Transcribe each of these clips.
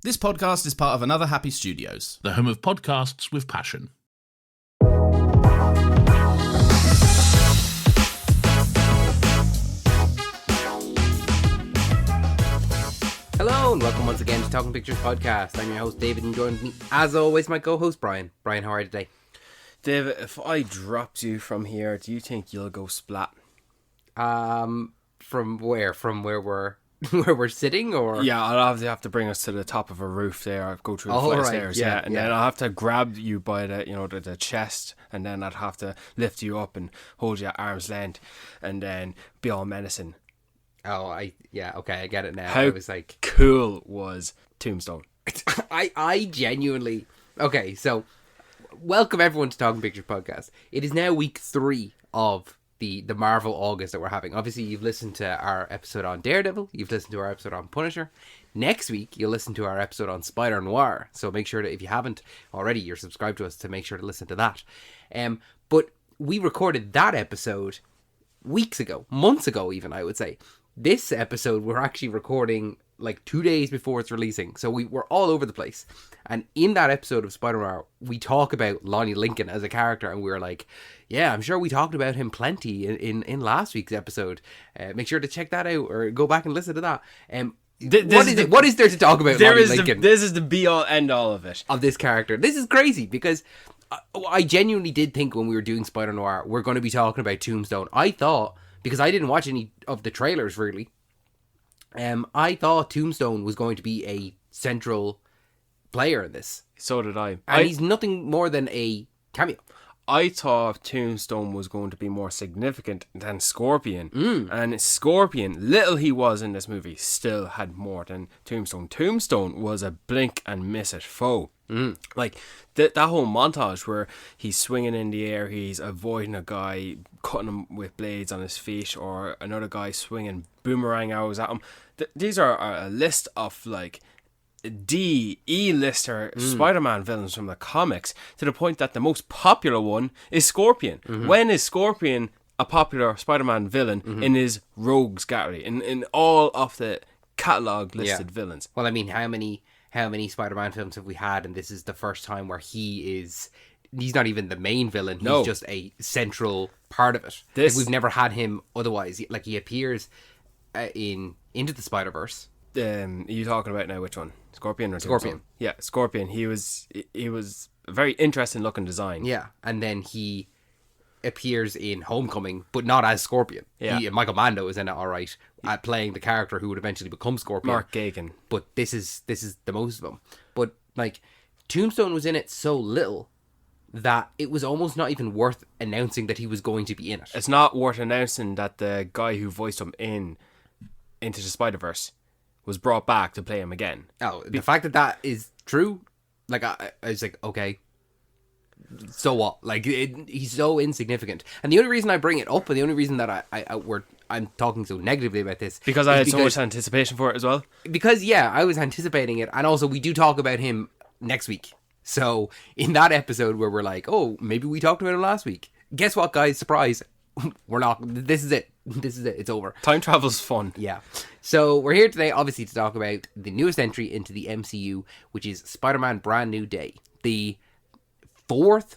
This podcast is part of Another Happy Studios, the home of podcasts with passion. Hello and welcome once again to Talking Pictures Podcast. I'm your host David and joined me as always my co-host Brian. Brian, how are you today? David, if I dropped you from here, do you think you'll go splat? From where? From where we're sitting, or? Yeah, I'll have to bring us to the top of a roof there. I'll go through the flight of stairs, and then I'll have to grab you by the chest, and then I'd have to lift you up and hold you at arm's length, and then be all menacing. Oh, okay, I get it now. How I was like, cool was Tombstone? I genuinely... Okay, so, welcome everyone to Talking Pictures Podcast. It is now week 3 of the Marvel August that we're having. Obviously, you've listened to our episode on Daredevil. You've listened to our episode on Punisher. Next week, you'll listen to our episode on Spider-Noir. So make sure that if you haven't already, you're subscribed to us to make sure to listen to that. But we recorded that episode weeks ago, months ago even, I would say. This episode, we're actually recording like 2 days before it's releasing. So we're all over the place. And in that episode of Spider-Man, we talk about Lonnie Lincoln as a character. And we were like, yeah, I'm sure we talked about him plenty in last week's episode. Make sure to check that out or go back and listen to that. What is there to talk about Lonnie Lincoln? This is the be-all, end-all of it. Of this character. This is crazy because I genuinely did think when we were doing Spider-Noir, we're going to be talking about Tombstone. I thought... because I didn't watch any of the trailers, really. I thought Tombstone was going to be a central player in this. So did I. And he's nothing more than a cameo. I thought Tombstone was going to be more significant than Scorpion. And Scorpion, little he was in this movie, still had more than Tombstone. Tombstone was a blink and miss it foe. Like, that whole montage where he's swinging in the air, he's avoiding a guy, cutting him with blades on his feet, or another guy swinging boomerang arrows at him. These are a list of, like, E-lister Spider-Man villains from the comics, to the point that the most popular one is Scorpion. When is Scorpion a popular Spider-Man villain in his rogues gallery, in all of the catalogue listed villains? Well, I mean, how many Spider-Man films have we had, and this is the first time where he's not even the main villain, he's just a central part of it. Like, we've never had him otherwise. Like, he appears in Into the Spider-Verse. Are you talking about now which one? Scorpion or Scorpion? Tombstone? Yeah, Scorpion. He was a very interesting looking design. Yeah, and then he appears in Homecoming, but not as Scorpion. Yeah. Michael Mando is in it, all right, playing the character who would eventually become Scorpion. Mark Gagan. But this is the most of them. But like, Tombstone was in it so little that it was almost not even worth announcing that he was going to be in it. It's not worth announcing that the guy who voiced him Into the Spider-Verse was brought back to play him again. Oh, the fact that is true, like, I was like, okay, so what? Like, he's so insignificant. And the only reason I bring it up, and the only reason that I'm talking so negatively about this, because I had so much anticipation for it as well. Because, yeah, I was anticipating it, and also we do talk about him next week. So in that episode where we're like, oh, maybe we talked about him last week. Guess what, guys? Surprise. We're not. This is it. It's over. Time travel's fun. Yeah. So we're here today, obviously, to talk about the newest entry into the MCU, which is Spider-Man Brand New Day. The 4th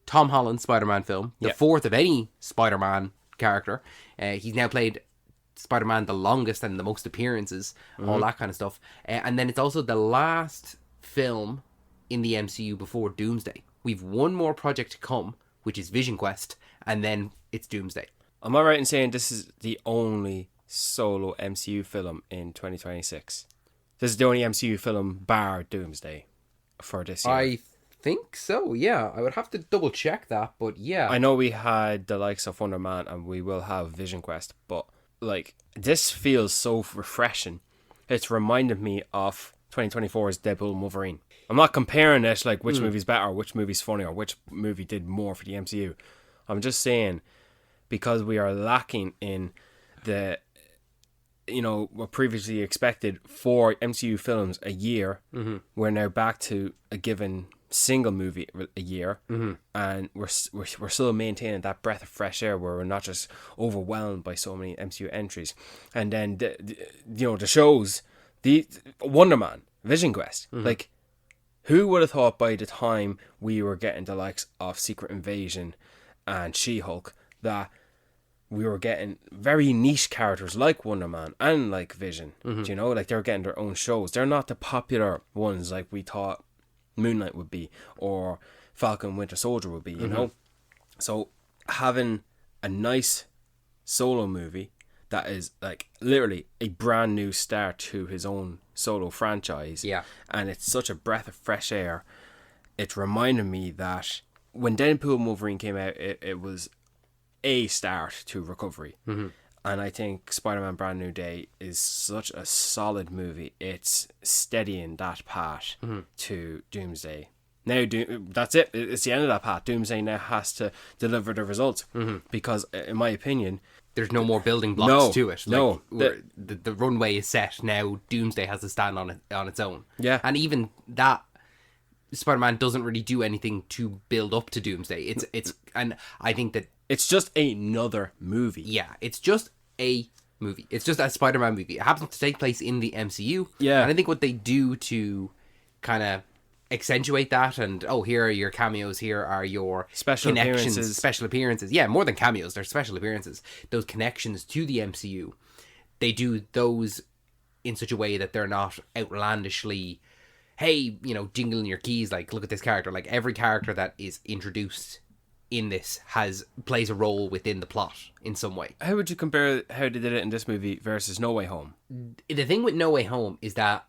Tom Holland Spider-Man film. The 4th of any Spider-Man character. He's now played Spider-Man the longest and the most appearances. All that kind of stuff. And then it's also the last film in the MCU before Doomsday. We've one more project to come, which is Vision Quest, and then it's Doomsday. Am I right in saying this is the only solo MCU film in 2026? This is the only MCU film bar Doomsday for this year. I think so, yeah. I would have to double check that, but yeah. I know we had the likes of Wonder Man and we will have Vision Quest, but like, this feels so refreshing. It's reminded me of 2024's Deadpool and Wolverine. I'm not comparing it like which movie's better, which movie's funny, or which movie did more for the MCU. I'm just saying, because we are lacking in the, what previously expected 4 MCU films a year, we're now back to a given single movie a year, and we're still maintaining that breath of fresh air where we're not just overwhelmed by so many MCU entries. And then the shows, the Wonder Man, Vision Quest. Like, who would have thought by the time we were getting the likes of Secret Invasion and She-Hulk that we were getting very niche characters like Wonder Man and like Vision. Do you know? Like, they're getting their own shows. They're not the popular ones like we thought Moon Knight would be or Falcon Winter Soldier would be, you know? So having a nice solo movie that is like literally a brand new start to his own solo franchise. Yeah. And it's such a breath of fresh air. It reminded me that when Deadpool and Wolverine came out, it was a start to recovery. And I think Spider-Man Brand New Day is such a solid movie. It's steadying that path to Doomsday. Now, that's it. It's the end of that path. Doomsday now has to deliver the results. Because, in my opinion, there's no more building blocks to it. No. The runway is set. Now Doomsday has to stand on its own. Yeah. And even that, Spider-Man doesn't really do anything to build up to Doomsday. It's and I think that it's just another movie. Yeah, it's just a movie. It's just a Spider-Man movie. It happens to take place in the MCU. Yeah. And I think what they do to kind of accentuate that, and here are your cameos, here are your special appearances. Yeah, more than cameos, they're special appearances. Those connections to the MCU, they do those in such a way that they're not outlandishly, hey, jingling your keys, like, look at this character. Like, every character that is introduced in this plays a role within the plot in some way. How would you compare how they did it in this movie versus No Way Home? The thing with No Way Home is that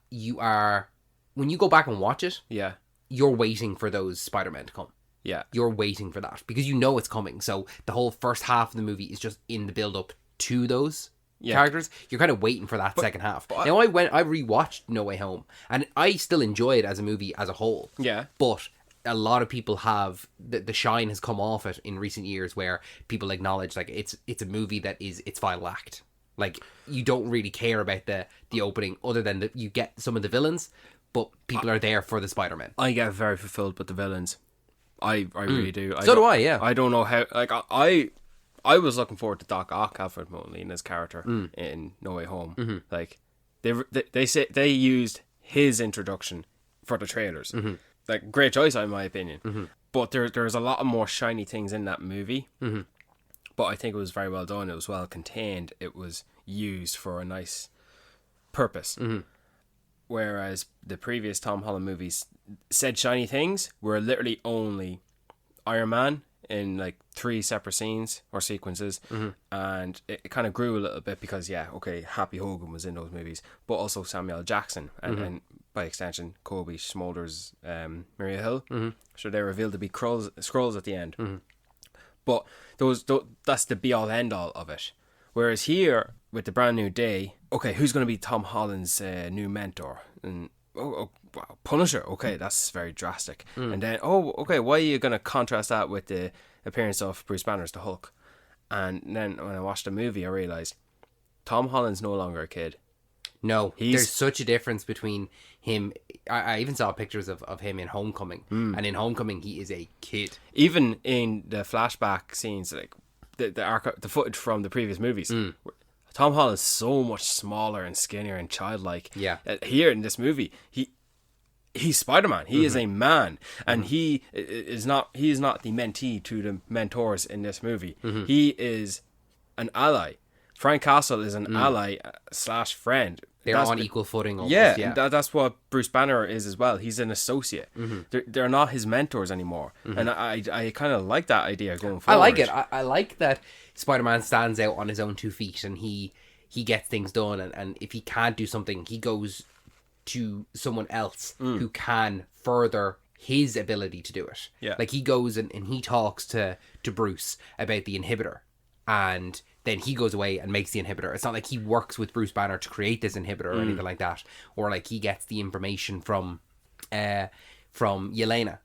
when you go back and watch it, you're waiting for those Spider-Men to come. Yeah. You're waiting for that because you know it's coming. So the whole first half of the movie is just in the build-up to those characters. You're kind of waiting for that second half. Now, I rewatched No Way Home, and I still enjoy it as a movie as a whole. Yeah. But a lot of people have the shine has come off it in recent years, where people acknowledge like it's a movie that is its final act. Like, you don't really care about the opening, other than that you get some of the villains, but people are there for the Spider-Man. I get very fulfilled with the villains. I really do. So do I, yeah. I don't know how. Like, I was looking forward to Doc Ock, Alfred Molina's character in No Way Home. Like, they used his introduction for the trailers. Like, great choice in my opinion. But there's a lot of more shiny things in that movie. But I think it was very well done. It was well contained. It was used for a nice purpose. Whereas the previous Tom Holland movies said shiny things were literally only Iron Man in like 3 separate scenes or sequences, and it kind of grew a little bit because Happy Hogan was in those movies, but also Samuel Jackson and by extension Kobe Smulders, Maria Hill. So they revealed to be Skrulls at the end. But that's the be all end all of it. Whereas here with the Brand New Day, who's going to be Tom Holland's new mentor? And wow, Punisher. That's very drastic. And then why are you going to contrast that with the appearance of Bruce Banner as the Hulk? And then when I watched the movie, I realized Tom Holland's no longer a kid. No, there's such a difference between him. I even saw pictures of him in Homecoming, and in Homecoming he is a kid. Even in the flashback scenes, like the footage from the previous movies, Tom Holland's so much smaller and skinnier and childlike. Yeah. Here in this movie, he's Spider-Man. He is a man, and he is not the mentee to the mentors in this movie. He is an ally. Frank Castle is an ally / friend. They're on equal footing almost. That's what Bruce Banner is as well. He's an associate. They're not his mentors anymore. And I kind of like that idea going forward. I like it. I like that Spider-Man stands out on his own 2 feet, and he gets things done, and if he can't do something, he goes to someone else who can further his ability to do it. Yeah. Like, he goes and he talks to Bruce about the inhibitor, and then he goes away and makes the inhibitor. It's not like he works with Bruce Banner to create this inhibitor or anything like that, or like he gets the information from Yelena,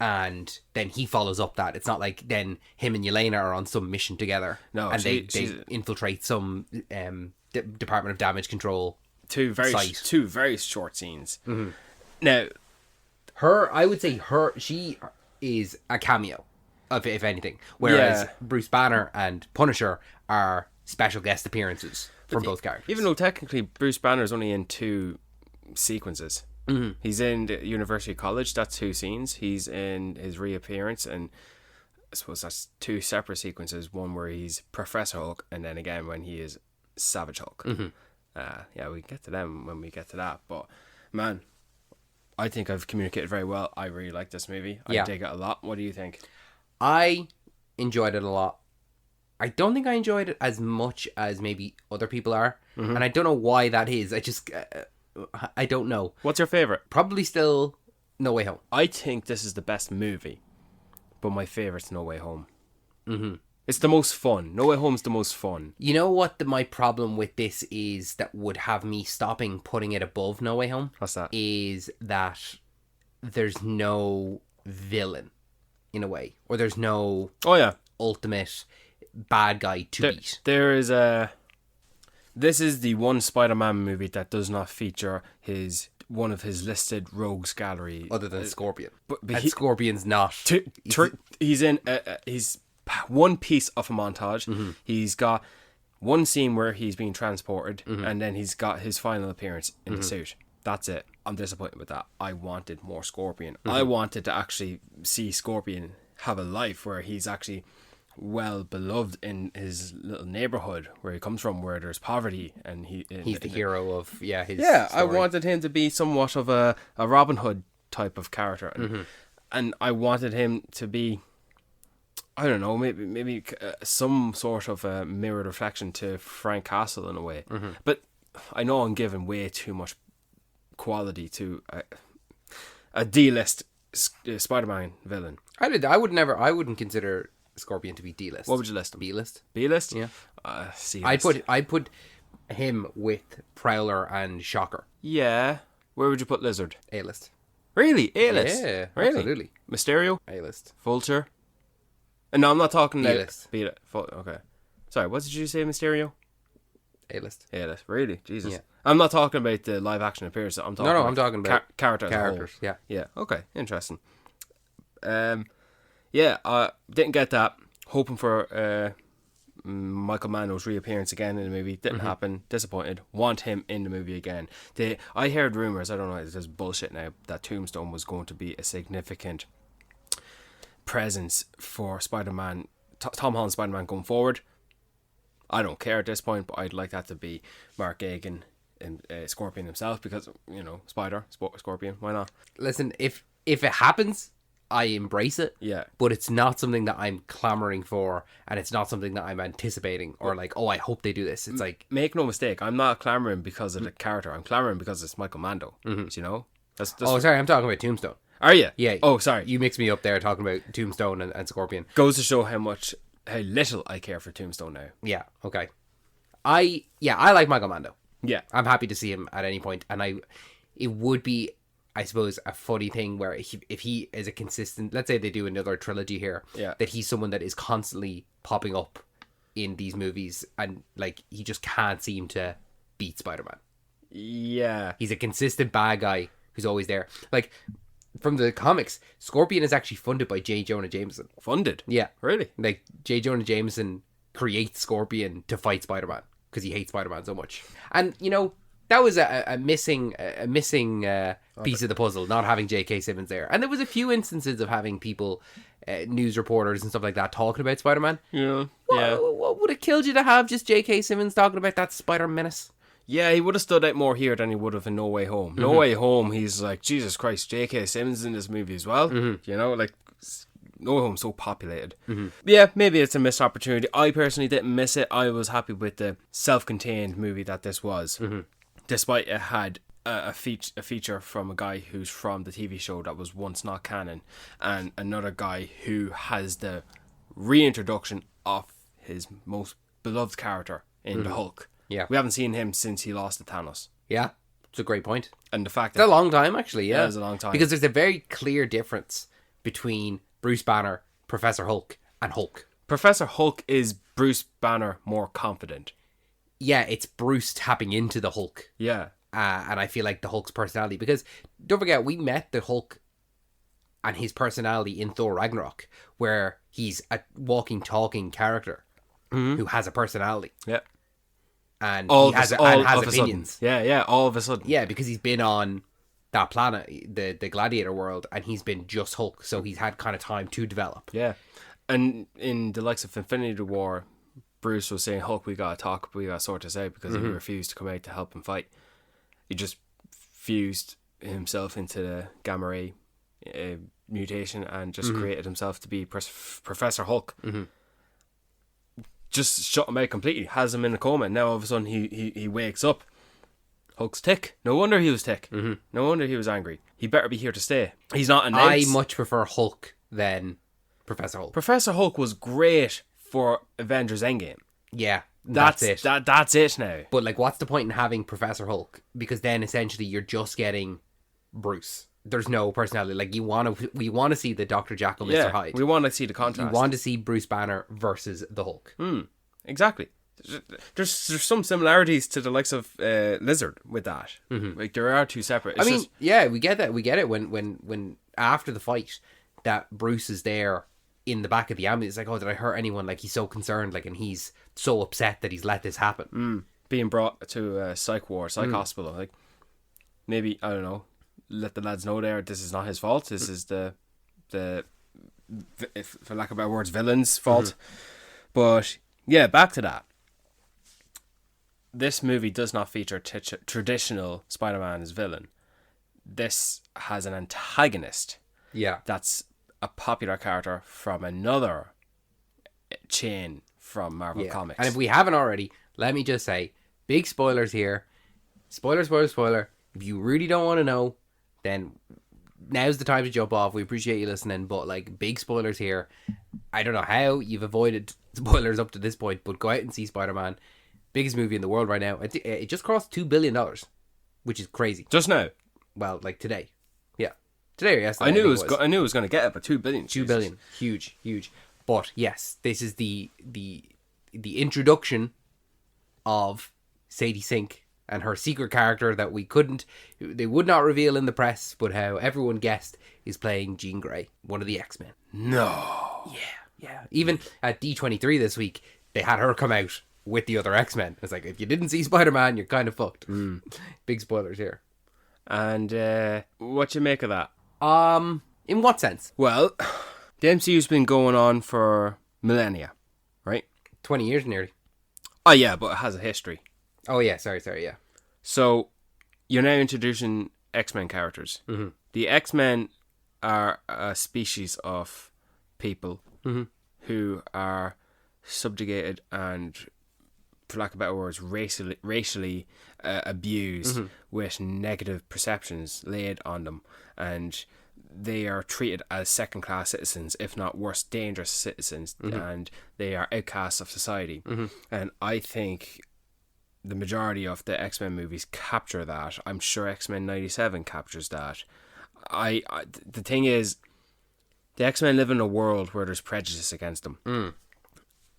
and then he follows up that. It's not like then him and Yelena are on some mission together. No, and they infiltrate some Department of Damage Control. Two very short scenes. Now, I would say she is a cameo, if anything. Whereas Bruce Banner and Punisher are special guest appearances from both characters. Even though technically Bruce Banner is only in 2 sequences. Mm-hmm. He's in the University College. That's 2 scenes. He's in his reappearance, and I suppose that's 2 separate sequences. One where he's Professor Hulk, and then again when he is Savage Hulk. Mm-hmm. Yeah, we can get to them when we get to that. But man, I think I've communicated very well. I really like this movie. I Yeah. dig it a lot. What do you think? I enjoyed it a lot. I don't think I enjoyed it as much as maybe other people are. Mm-hmm. And I don't know why that is. I don't know. What's your favorite? Probably still No Way Home. I think this is the best movie, but my favorite's No Way Home. Mm-hmm. It's the most fun. No Way Home's the most fun. You know what my problem with this is that would have me stopping putting it above No Way Home? What's that? Is that there's no villain, in a way. Or there's no Oh yeah, ultimate bad guy to beat. there is a. This is the one Spider-Man movie that does not feature one of his listed rogues gallery. Other than Scorpion. but And Scorpion's not. He's in. He's one piece of a montage. Mm-hmm. He's got one scene where he's being transported, and then he's got his final appearance in the suit. That's it. I'm disappointed with that. I wanted more Scorpion. I wanted to actually see Scorpion have a life where he's actually well beloved in his little neighborhood where he comes from, where there's poverty, and He's the hero of his I story. wanted him to be somewhat of a Robin Hood type of character, and I wanted him to be, I don't know, maybe some sort of a mirrored reflection to Frank Castle in a way. But I know I'm giving way too much quality to a D-list Spider-Man villain. I wouldn't consider Scorpion to be D-list. What would you list him? B-list. B-list? Yeah. C-list. I'd put him with Prowler and Shocker. Yeah. Where would you put Lizard? A-list. Really? A-list? Yeah, really? absolutely. Mysterio? A-list. Vulture? And no, I'm not talking B-list. B-list. Okay. Sorry, what did you say, Mysterio? A-list. A-list. Really? Jesus. Yeah. I'm not talking about the live action appearance. I'm talking I'm talking about characters. characters. Yeah. Yeah. Okay. Interesting. Yeah. Didn't get that. Hoping for Michael Mando's reappearance again in the movie. Didn't happen. Disappointed. Want him in the movie again. I heard rumors. I don't know. This is bullshit now. That Tombstone was going to be a significant presence for Spider-Man. Tom Holland's Spider-Man going forward. I don't care at this point, but I'd like that to be Mark Gagin and Scorpion himself, because Scorpion. Why not? Listen, if it happens, I embrace it. Yeah. But it's not something that I'm clamoring for, and it's not something that I'm anticipating or like, oh, I hope they do this. It's like, Make no mistake, I'm not clamoring because of the character. I'm clamoring because it's Michael Mando. Do you know? That's oh, sorry, I'm talking about Tombstone. Are you? Yeah. Oh, sorry. You mixed me up there talking about Tombstone and Scorpion. Goes to show how little I care for Tombstone now. Yeah. Okay. I like Michael Mando. Yeah. I'm happy to see him at any point, and it would be, I suppose, a funny thing where if he is a consistent, let's say they do another trilogy here, that he's someone that is constantly popping up in these movies, and like he just can't seem to beat Spider-Man. Yeah. He's a consistent bad guy who's always there. Like from the comics, Scorpion is actually funded by J. Jonah Jameson. Funded? Yeah, Really? like J. Jonah Jameson creates Scorpion to fight Spider-Man because he hates Spider-Man so much. And you know, that was a missing piece of the puzzle, not having J.K. Simmons there. And there was a few instances of having people, news reporters and stuff like that, talking about Spider-Man. Yeah. What would it killed you to have just J.K. Simmons talking about that Spider-Menace? Yeah, he would have stood out more here than he would have in No Way Home. No Way Home, he's like, Jesus Christ, J.K. Simmons is in this movie as well. You know, like, No Way Home's so populated. Yeah, maybe it's a missed opportunity. I personally didn't miss it. I was happy with the self-contained movie that this was. Despite it had a feature from a guy who's from the TV show that was once not canon, and another guy who has the reintroduction of his most beloved character in the Hulk. Yeah. We haven't seen him since he lost to Thanos. Yeah, it's a great point. And the fact It's that a long time, actually, yeah. It is a long time. Because there's a very clear difference between Bruce Banner, Professor Hulk, and Hulk. Professor Hulk is Bruce Banner more confident. Yeah, it's Bruce tapping into the Hulk. Yeah. And I feel like the Hulk's personality, because don't forget, we met the Hulk and his personality in Thor Ragnarok, where he's a walking, talking character who has a personality. Yeah. And All he has, of and a has sudden. opinions. Yeah, all of a sudden. Yeah, because he's been on that planet, the Gladiator world, and he's been just Hulk, so he's had kind of time to develop. Yeah. And in the likes of Infinity War, Bruce was saying, Hulk, we gotta talk, we gotta sort this out, because he refused to come out to help him fight. He just fused himself into the gamma ray mutation and just created himself to be Professor Hulk. Just shut him out completely, has him in a coma, and now all of a sudden he wakes up. Hulk's tick. No wonder he was tick. No wonder he was angry. He better be here to stay. He's not announced. I much prefer Hulk than Professor Hulk. Professor Hulk was great for Avengers Endgame. Yeah, that's it. That's it now. But like, what's the point in having Professor Hulk? Because then essentially you're just getting Bruce. There's no personality. Like, we want to see the Dr. Jekyll, Mr. Hyde. We want to see the contrast. You want to see Bruce Banner versus the Hulk. Exactly. There's some similarities to the likes of Lizard with that. Like, there are two separate. I mean, yeah, we get that. We get it when after the fight that Bruce is there in the back of the ambulance. It's like, oh, did I hurt anyone? Like, he's so concerned, like, and he's so upset that he's let this happen. Being brought to a psych hospital. Like, maybe, I don't know, let the lads know there this is not his fault. This is the if, for lack of better words, villain's fault. But yeah, back to that. This movie does not feature traditional Spider-Man as villain. This has an antagonist. Yeah, that's a popular character from another chain from Marvel Comics. And if we haven't already, let me just say, big spoilers here. Spoiler. If you really don't want to know, then now's the time to jump off. We appreciate you listening, but like, big spoilers here. I don't know how you've avoided spoilers up to this point, but go out and see Spider-Man. Biggest movie in the world right now. It just crossed $2 billion, which is crazy. Just now? Well, like today. Yeah. Today or yesterday. I knew it was going to get it, but 2 billion. 2 billion. Huge. But yes, this is the introduction of Sadie Sink and her secret character that they would not reveal in the press, but how everyone guessed is playing Jean Grey, one of the X-Men. No. Yeah. Even at D23 this week, they had her come out with the other X-Men. It's like, if you didn't see Spider-Man, you're kind of fucked. Big spoilers here. And what you make of that? In what sense? Well, the MCU's been going on for millennia, right? 20 years nearly. Oh yeah, but it has a history. Oh yeah, sorry, yeah. So, you're now introducing X-Men characters. The X-Men are a species of people who are subjugated and, for lack of better words, racially abused with negative perceptions laid on them, and they are treated as second-class citizens, if not worse, dangerous citizens, and they are outcasts of society. And I think the majority of the X-Men movies capture that. I'm sure X-Men 97 captures that. The thing is, the X-Men live in a world where there's prejudice against them.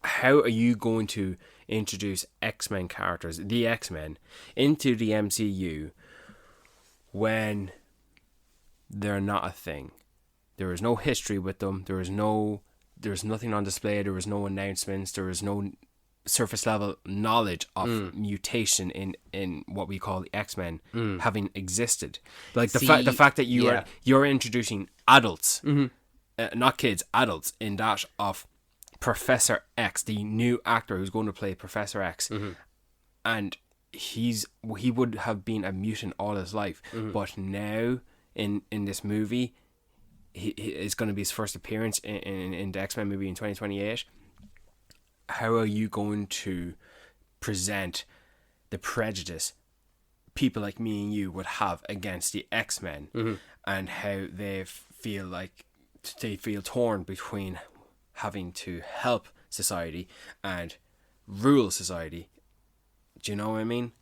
How are you going to introduce X-Men characters, the X-Men, into the MCU when they're not a thing? There is no history with them. There's nothing on display. There is no announcements. There is no surface level knowledge of mutation in what we call the X-Men having existed. Like the fact that you're introducing adults, not kids, adults, in that of Professor X, the new actor who's going to play Professor X, and he would have been a mutant all his life, but now in this movie, he is going to be his first appearance in the X-Men movie in 2028. How are you going to present the prejudice people like me and you would have against the X-Men, and how they feel torn between having to help society and rule society? Do you know what I mean?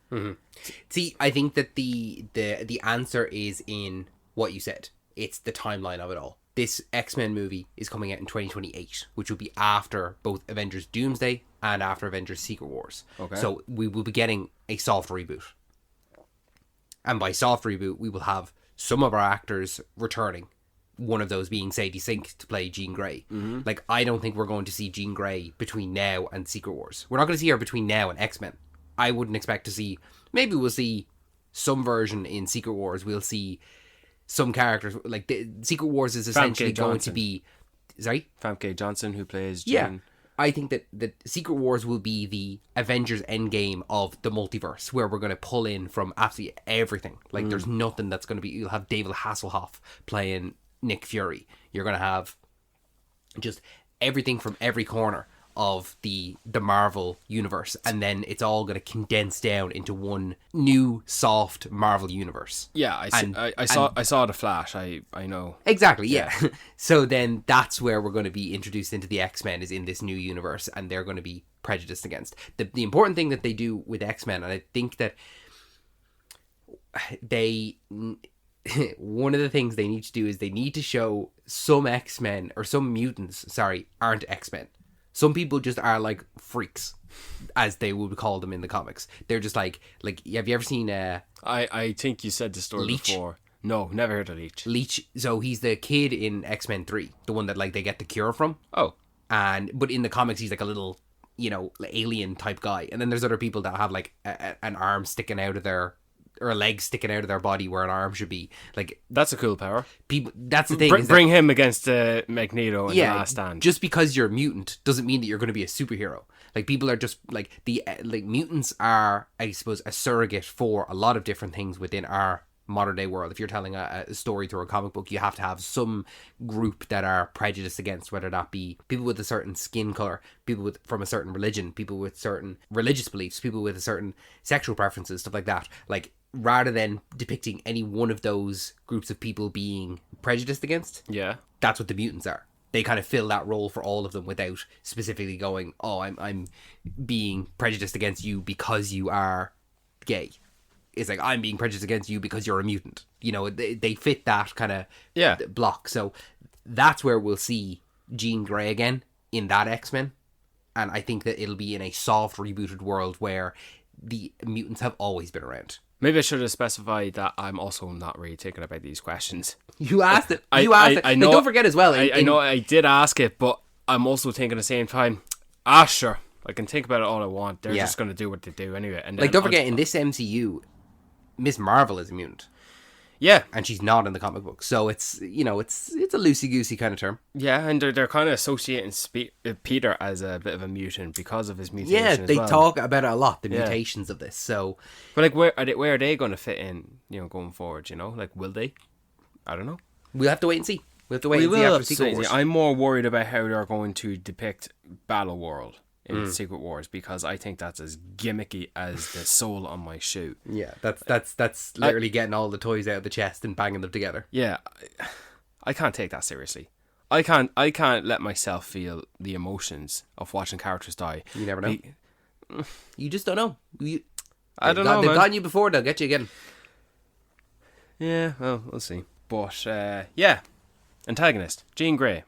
See, I think that the answer is in what you said. It's the timeline of it all. This X-Men movie is coming out in 2028, which will be after both Avengers Doomsday and after Avengers Secret Wars. Okay. So we will be getting a soft reboot. And by soft reboot, we will have some of our actors returning. One of those being Sadie Sink to play Jean Grey. Like, I don't think we're going to see Jean Grey between now and Secret Wars. We're not going to see her between now and X-Men. I wouldn't expect to see... Maybe we'll see some version in Secret Wars. We'll see some characters, like the Secret Wars is essentially going to be... Sorry? Famke Johnson, who plays Jean. Yeah. I think that Secret Wars will be the Avengers Endgame of the multiverse, where we're going to pull in from absolutely everything. Like, there's nothing that's going to be... You'll have David Hasselhoff playing Nick Fury. You're going to have just everything from every corner of the Marvel universe, and then it's all going to condense down into one new soft Marvel universe. Yeah, I saw the Flash. I know exactly. Yeah. So then that's where we're going to be introduced into the X-Men, is in this new universe, and they're going to be prejudiced against. The important thing that they do with X-Men, and I think that they one of the things they need to do is they need to show some X-Men, or some mutants, sorry, aren't X-Men. Some people just are like freaks, as they would call them in the comics. They're just like have you ever seen I think you said the story Leech? before. No, never heard of Leech. So he's the kid in X-Men 3, the one that like they get the cure from. Oh. But in the comics he's like a little, alien type guy. And then there's other people that have like an arm sticking out of their, or a leg sticking out of their body where an arm should be. Like, that's a cool power. People, that's the thing. Bring him against Magneto in the Last Stand. Just because you're a mutant doesn't mean that you're going to be a superhero. Like, people are just like mutants are, I suppose, a surrogate for a lot of different things within our modern day world. If you're telling a story through a comic book, you have to have some group that are prejudiced against, whether that be people with a certain skin color, people from a certain religion, people with certain religious beliefs, people with a certain sexual preferences, stuff like that. Like, rather than depicting any one of those groups of people being prejudiced against, that's what the mutants are. They kind of fill that role for all of them without specifically going, oh, I'm being prejudiced against you because you are gay. It's like, I'm being prejudiced against you because you're a mutant. They fit that kind of block. So that's where we'll see Jean Grey again in that X-Men. And I think that it'll be in a soft, rebooted world where the mutants have always been around. Maybe I should have specified that I'm also not really thinking about these questions. You asked it. I know, don't forget as well. I know I did ask it, but I'm also thinking at the same time, sure, I can think about it all I want. They're just going to do what they do anyway. And don't forget, in this MCU, Miss Marvel is a mutant. Yeah. And she's not in the comic book. So it's a loosey-goosey kind of term. Yeah, and they're kind of associating Peter as a bit of a mutant because of his mutation. Yeah, they talk about it a lot, the mutations of this. So, but like, where are they going to fit in, going forward, Like, will they? I don't know. We'll have to wait and see. We'll have to wait and see after Secret Wars. I'm more worried about how they're going to depict Battle World in Secret Wars, because I think that's as gimmicky as the sole on my shoe. Yeah, that's literally getting all the toys out of the chest and banging them together. Yeah, I can't take that seriously. I can't let myself feel the emotions of watching characters die. You never know. You just don't know. I don't know. They've gotten you before; they'll get you again. Yeah, well, we'll see. But antagonist Jean Grey.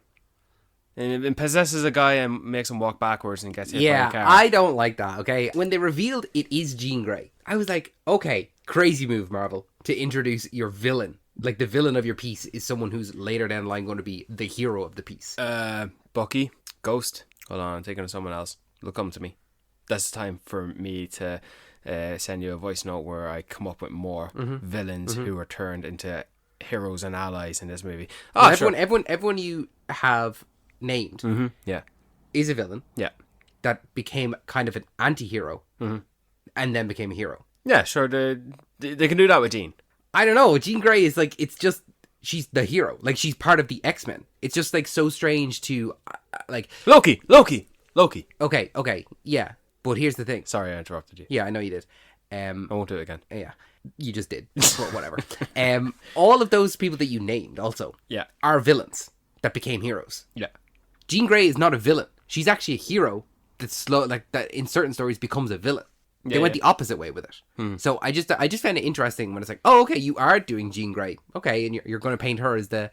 And possesses a guy and makes him walk backwards and gets hit by a car. I don't like that, okay? When they revealed it is Jean Grey, I was like, okay, crazy move, Marvel, to introduce your villain. Like, the villain of your piece is someone who's later down the line going to be the hero of the piece. Bucky, Ghost. Hold on, I'm thinking of someone else. It'll come to me. That's the time for me to send you a voice note where I come up with more villains who are turned into heroes and allies in this movie. Well, everyone you have named is a villain that became kind of an anti-hero and then became a hero. Yeah, sure, they can do that with Jean. I don't know, Jean Grey is like, it's just, she's the hero, like she's part of the X-Men. It's just like so strange to like Loki. Okay, yeah, but here's the thing. Sorry I interrupted you. Yeah, I know you did. I won't do it again. Yeah, you just did, but whatever. All of those people that you named also are villains that became heroes. Yeah. Jean Grey is not a villain. She's actually a hero that in certain stories becomes a villain. They went the opposite way with it. So I just found it interesting when it's like, oh, okay, you are doing Jean Grey. Okay, and you're going to paint her as the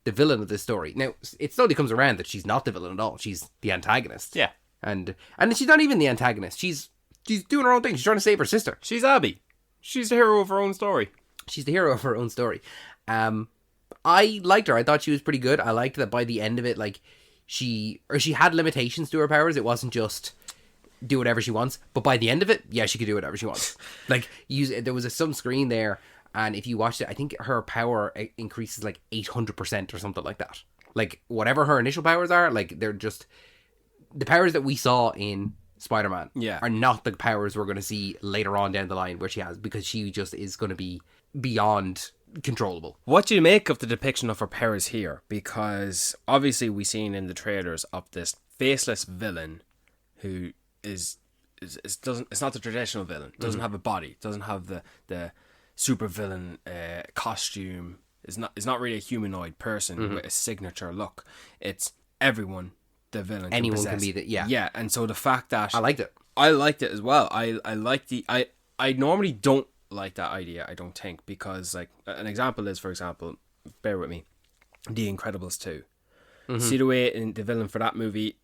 villain of this story. Now, it slowly comes around that she's not the villain at all. She's the antagonist. Yeah. And she's not even the antagonist. She's doing her own thing. She's trying to save her sister. She's Abby. She's the hero of her own story. She's the hero of her own story. I liked her. I thought she was pretty good. I liked that by the end of it, like, she had limitations to her powers. It wasn't just do whatever she wants, but by the end of it, yeah, she could do whatever she wants. Like, there was some screen there and if you watched it, I think her power increases like 800% or something like that. Like whatever her initial powers are, like they're just the powers that we saw in Spider-Man are not the powers we're going to see later on down the line where she has, because she just is going to be beyond controllable. What do you make of the depiction of her powers here? Because obviously we seen in the trailers of this faceless villain who doesn't, it's not the traditional villain, doesn't have a body, doesn't have the super villain costume, is not really a humanoid person with a signature look. It's everyone the villain Anyone can be the yeah. And so the fact that I liked it as well. I normally don't like that idea, I don't think, because like an example is, for example, bear with me, The Incredibles 2. See the way in the villain for that movie,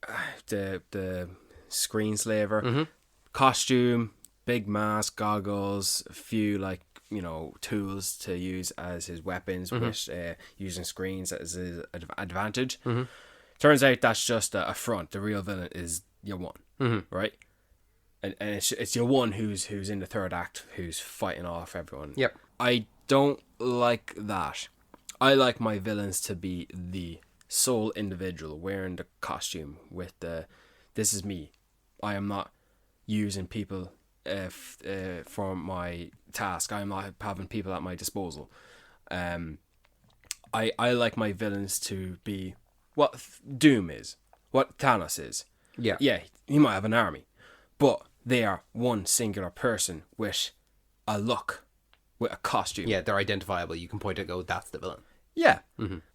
the screenslaver, costume, big mask, goggles, a few like, you know, tools to use as his weapons, which using screens as his advantage. Turns out that's just a front. The real villain is your one, right? And it's your one who's in the third act, who's fighting off everyone. Yep. I don't like that. I like my villains to be the sole individual wearing the costume with the, this is me. I am not using people for my task. I am not having people at my disposal. I like my villains to be what Doom is, what Thanos is. Yeah. Yeah, he might have an army, but they are one singular person with a look, with a costume. Yeah, they're identifiable. You can point and go, that's the villain. Yeah.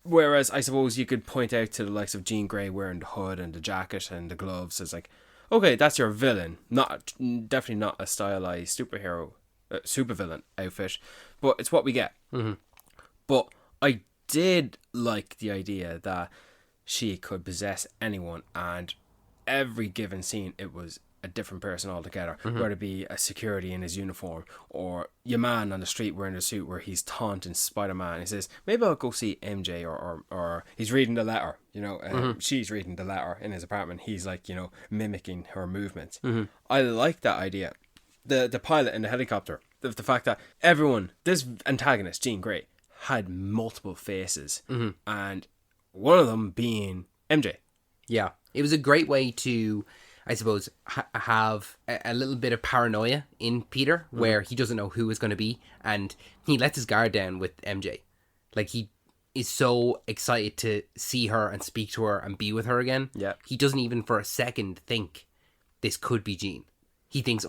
Whereas I suppose you could point out to the likes of Jean Grey wearing the hood and the jacket and the gloves as like, okay, that's your villain. Definitely not a stylized superhero, supervillain outfit, but it's what we get. But I did like the idea that she could possess anyone, and every given scene it was a different person altogether, whether it be a security in his uniform or your man on the street wearing a suit where he's taunting Spider-Man. He says, maybe I'll go see MJ, or he's reading the letter, you know, she's reading the letter in his apartment. He's like, you know, mimicking her movements. I like that idea. The pilot in the helicopter, the fact that everyone, this antagonist, Jean Grey, had multiple faces, and one of them being MJ. Yeah. It was a great way to, I suppose, have a little bit of paranoia in Peter, where he doesn't know who it's going to be, and he lets his guard down with MJ. Like, he is so excited to see her and speak to her and be with her again. Yeah. He doesn't even for a second think this could be Jean. He thinks,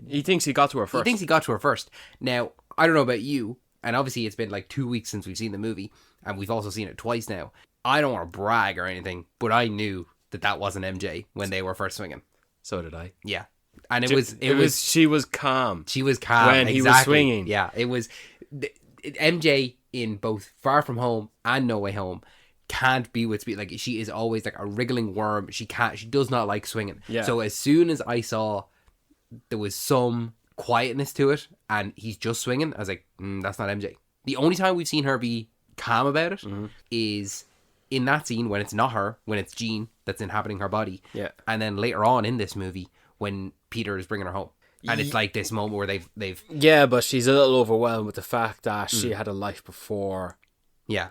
he thinks he got to her first. He thinks he got to her first. Now, I don't know about you, and obviously it's been like 2 weeks since we've seen the movie, and we've also seen it twice now. I don't want to brag or anything, but I knew that wasn't MJ when they were first swinging. So did I. Yeah. And she was calm. She was calm when he was swinging. Yeah, it was MJ in both Far From Home and No Way Home can't be with speed. Like, she is always like a wriggling worm. She does not like swinging. Yeah. So as soon as I saw there was some quietness to it and he's just swinging, I was like, that's not MJ. The only time we've seen her be calm about it is in that scene when it's not her, when it's Jean that's inhabiting her body. Yeah. And then later on in this movie when Peter is bringing her home. And it's like this moment where they've Yeah, but she's a little overwhelmed with the fact that she had a life before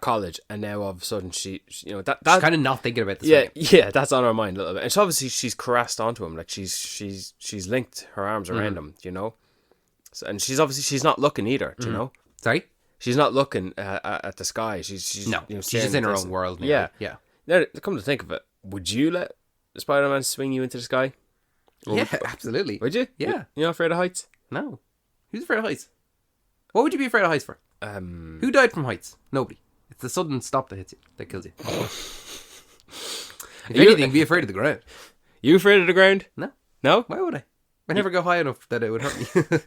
college, and now all of a sudden she you know, that she's kind of not thinking about this. Yeah, that's on her mind a little bit. And so obviously she's caressed onto him, like she's linked her arms around him, you know. So, and she's not looking either, do you know. Sorry? She's not looking at the sky. She's no, you know, she's just in her own world. Nearly. Yeah. Now, come to think of it, would you let Spider-Man swing you into the sky? Yeah, absolutely. Would you? Yeah. You're not afraid of heights? No. Who's afraid of heights? What would you be afraid of heights for? Who died from heights? Nobody. It's the sudden stop that hits you, that kills you. If anything, be afraid of the ground. You afraid of the ground? No. No? Why would I? I never go high enough that it would hurt me.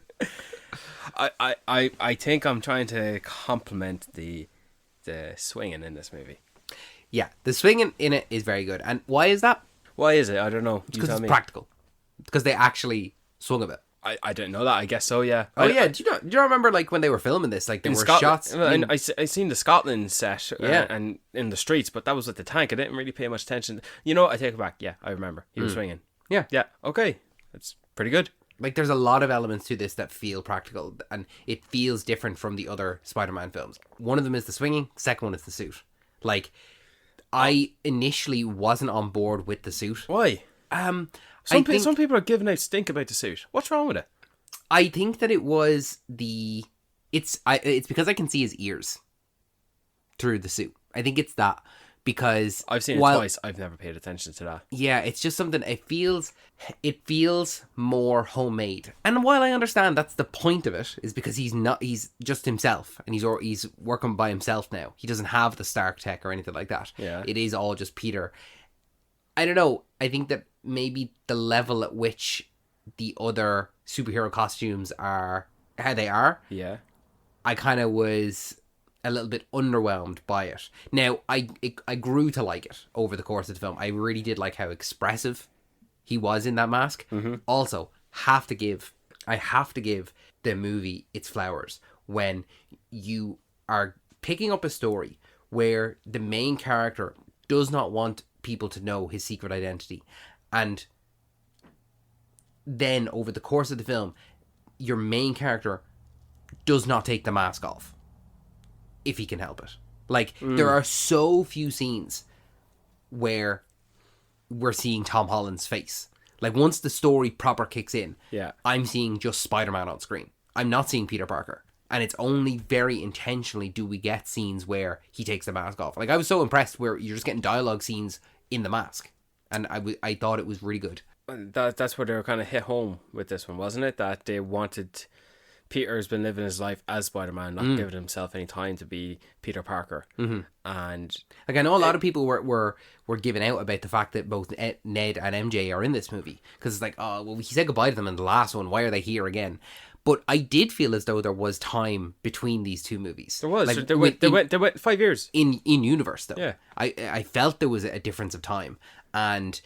I think I'm trying to compliment the swinging in this movie. Yeah, the swinging in it is very good. And why is that? Why is it? I don't know. Because it's practical. Because they actually swung a bit. I didn't know that. I guess so, yeah. Oh, yeah. Do you remember, like, when they were filming this? Like, there were shots... I seen the Scotland set and in the streets, but that was with the tank. I didn't really pay much attention. You know what? I take it back. Yeah, I remember. He was swinging. Yeah. Yeah, okay. That's pretty good. Like, there's a lot of elements to this that feel practical, and it feels different from the other Spider-Man films. One of them is the swinging, the second one is the suit. Like, I initially wasn't on board with the suit. Why? Some people are giving out stink about the suit. What's wrong with it? I think that it was it's because I can see his ears through the suit. I think it's that, because I've seen it twice. I've never paid attention to that. Yeah, it's just something. It feels more homemade. And while I understand that's the point of it, is because he's just himself, and he's working by himself now. He doesn't have the Stark tech or anything like that. Yeah, it is all just Peter. I don't know. I think that maybe the level at which the other superhero costumes are how they are. Yeah, I kind of was a little bit underwhelmed by it. Now, I grew to like it over the course of the film. I really did like how expressive he was in that mask. Mm-hmm. Also, I have to give the movie its flowers when you are picking up a story where the main character does not want people to know his secret identity, and then over the course of the film, your main character does not take the mask off if he can help it. Like, there are so few scenes where we're seeing Tom Holland's face. Like, once the story proper kicks in, yeah, I'm seeing just Spider-Man on screen. I'm not seeing Peter Parker. And it's only very intentionally do we get scenes where he takes the mask off. Like, I was so impressed where you're just getting dialogue scenes in the mask. And I thought it was really good. That's where they were kind of hit home with this one, wasn't it? That they wanted... Peter's been living his life as Spider-Man, not giving himself any time to be Peter Parker. Mm-hmm. And like, I know a lot of people were giving out about the fact that both Ned and MJ are in this movie, because it's like, oh, well, he said goodbye to them in the last one. Why are they here again? But I did feel as though there was time between these two movies. There was. Like, they went 5 years in universe though. Yeah, I felt there was a difference of time, and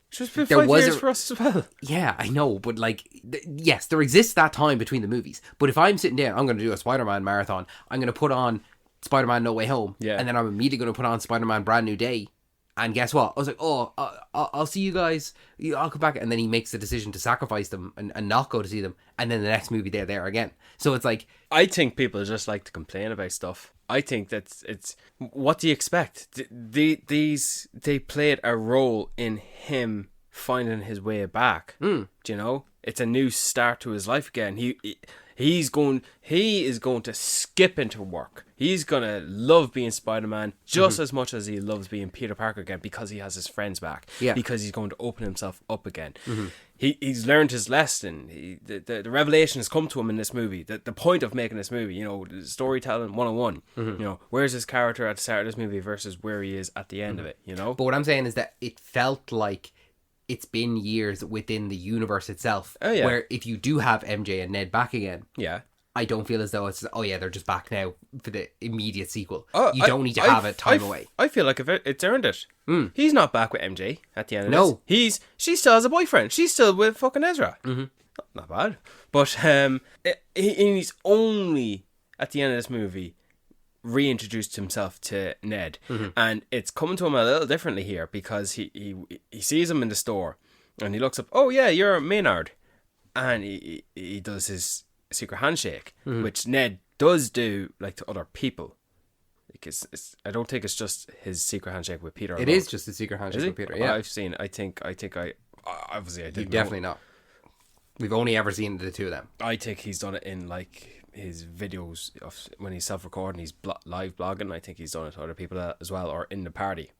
it's just been 5 years for us as well. Yeah, I know, but like, yes, there exists that time between the movies. But if I'm sitting down, I'm going to do a Spider-Man marathon. I'm going to put on Spider-Man No Way Home, and then I'm immediately going to put on Spider-Man Brand New Day. And guess what? I was like, oh, I'll see you guys. I'll come back. And then he makes the decision to sacrifice them and not go to see them. And then the next movie, they're there again. So it's like... I think people just like to complain about stuff. I think that it's... What do you expect? They played a role in him finding his way back. Do you know? It's a new start to his life again. He is going to skip into work. He's going to love being Spider-Man just as much as he loves being Peter Parker again, because he has his friends back. Yeah. Because he's going to open himself up again. Mm-hmm. He's learned his lesson. The revelation has come to him in this movie. The point of making this movie, the storytelling 101. Mm-hmm. Where's his character at the start of this movie versus where he is at the end of it, But what I'm saying is that it felt like it's been years within the universe itself. Oh, yeah. Where if you do have MJ and Ned back again, yeah, I don't feel as though it's, oh yeah, they're just back now for the immediate sequel. You don't need to have it time away. I feel like it's earned it. He's not back with MJ at the end of this. She still has a boyfriend. She's still with fucking Ezra. Mm-hmm. Not bad. But he's only, at the end of this movie, reintroduced himself to Ned, and it's coming to him a little differently here, because he sees him in the store and he looks up, oh yeah, you're Maynard, and he does his secret handshake, which Ned does do like to other people. Like it's I don't think it's just his secret handshake with Peter. It is just a secret handshake with Peter. Yeah, I've seen. I think I obviously I didn't. You've definitely not. We've only ever seen the two of them. I think he's done it in like his videos of when he's self-recording, he's live blogging. I think he's done it to other people as well, or in the party.